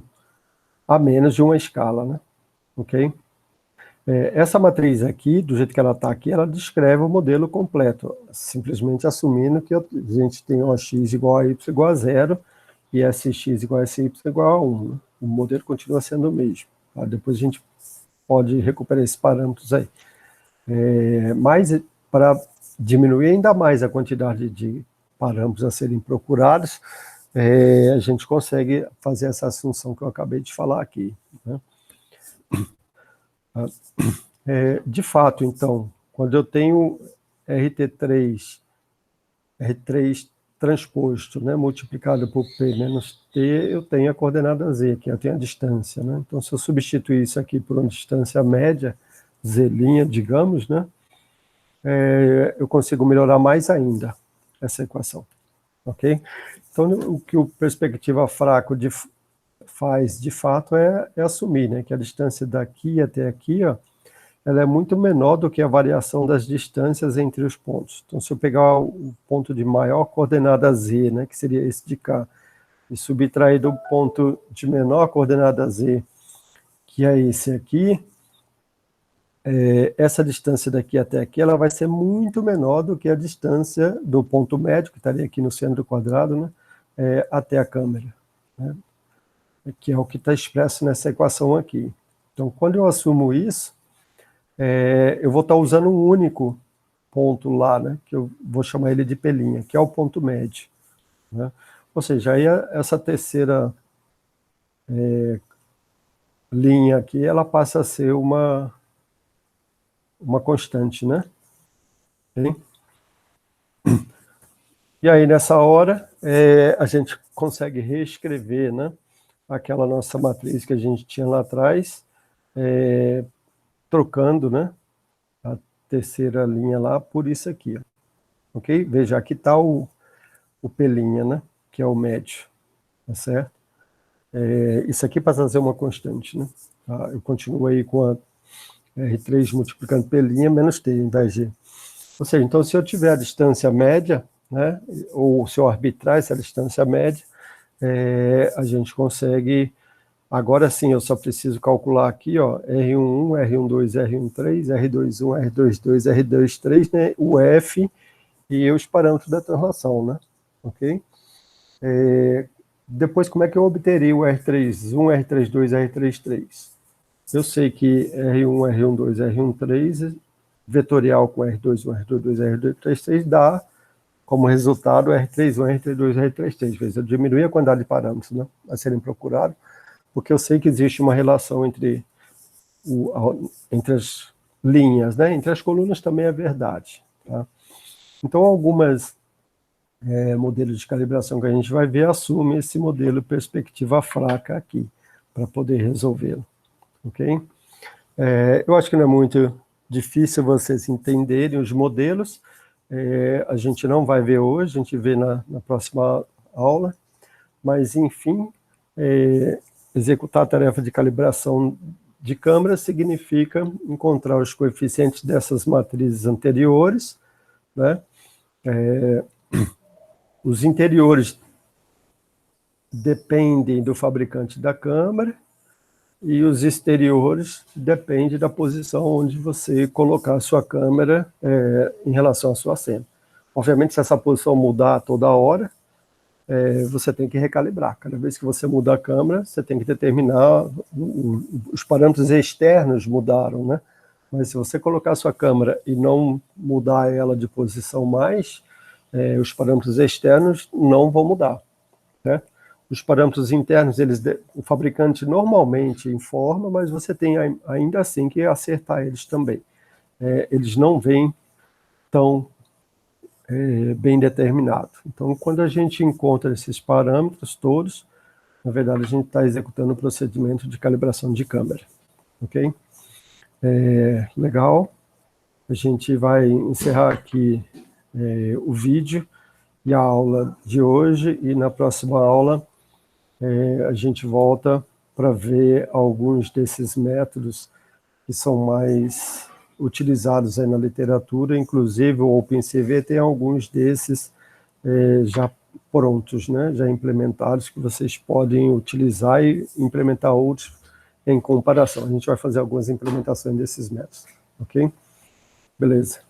a menos de uma escala, né? Ok? Essa matriz aqui, do jeito que ela está aqui, ela descreve o modelo completo, simplesmente assumindo que a gente tem OX igual a Y igual a 0 e SX igual a SY igual a 1. Né? O modelo continua sendo o mesmo. Tá? Depois a gente pode recuperar esses parâmetros aí. Mas, para diminuir ainda mais a quantidade de parâmetros a serem procurados, a gente consegue fazer essa assunção que eu acabei de falar aqui. Né? De fato, então, quando eu tenho RT3 transposto, né, multiplicado por P menos T, eu tenho a coordenada Z, que eu tenho a distância. Né? Então, se eu substituir isso aqui por uma distância média, Z', digamos, né, eu consigo melhorar mais ainda essa equação. Ok? Então, o que o perspectiva fraco faz, de fato, é assumir, né, que a distância daqui até aqui, ó, ela é muito menor do que a variação das distâncias entre os pontos. Então, se eu pegar o ponto de maior coordenada Z, né, que seria esse de cá, e subtrair do ponto de menor coordenada Z, que é esse aqui, essa distância daqui até aqui, ela vai ser muito menor do que a distância do ponto médio, que estaria aqui no centro do quadrado, né, até a câmera, né, que é o que está expresso nessa equação aqui. Então, quando eu assumo isso, eu vou estar usando um único ponto lá, né, que eu vou chamar ele de P', que é o ponto médio. Né? Ou seja, aí essa terceira linha aqui, ela passa a ser uma constante, né? Okay? E aí, nessa hora, a gente consegue reescrever, né, aquela nossa matriz que a gente tinha lá atrás, trocando, né, a terceira linha lá por isso aqui, ó. Ok? Veja, aqui está o P', né, que é o médio, tá certo? Isso aqui passa a ser uma constante, né? Tá? Eu continuo aí com a R3 multiplicando P' menos T, em vez de... Ou seja, então, se eu tiver a distância média, né, ou se eu arbitrar essa distância média, a gente consegue... Agora sim, eu só preciso calcular aqui, ó, R11, R12, R13, R21, R22, R23, né, o F e os parâmetros da translação, né? Ok? Depois, como é que eu obteria o R31, R32, R33? Eu sei que R1, R12, R13, vetorial com R21, R22, R33, dá como resultado R31, R32, R33. Eu diminui a quantidade de parâmetros, né, a serem procurados, porque eu sei que existe uma relação entre as linhas, né? Entre as colunas também é verdade. Tá? Então, algumas modelos de calibração que a gente vai ver assume esse modelo perspectiva fraca aqui, para poder resolvê-lo. Ok? Eu acho que não é muito difícil vocês entenderem os modelos. A gente não vai ver hoje, a gente vê na próxima aula, mas, enfim, executar a tarefa de calibração de câmera significa encontrar os coeficientes dessas matrizes anteriores, né? Os interiores dependem do fabricante da câmera e os exteriores dependem da posição onde você colocar a sua câmera em relação à sua cena. Obviamente, se essa posição mudar toda hora, você tem que recalibrar. Cada vez que você muda a câmera, você tem que determinar, os parâmetros externos mudaram, né? Mas se você colocar a sua câmera e não mudar ela de posição mais, os parâmetros externos não vão mudar, né? Os parâmetros internos, o fabricante normalmente informa, mas você tem ainda assim que acertar eles também. Eles não vêm tão bem determinado. Então, quando a gente encontra esses parâmetros todos, na verdade, a gente está executando o procedimento de calibração de câmera. Ok? Legal. A gente vai encerrar aqui o vídeo e a aula de hoje, e na próxima aula a gente volta para ver alguns desses métodos que são mais utilizados aí na literatura, inclusive o OpenCV tem alguns desses já prontos, né, já implementados, que vocês podem utilizar e implementar outros em comparação. A gente vai fazer algumas implementações desses métodos, ok? Beleza.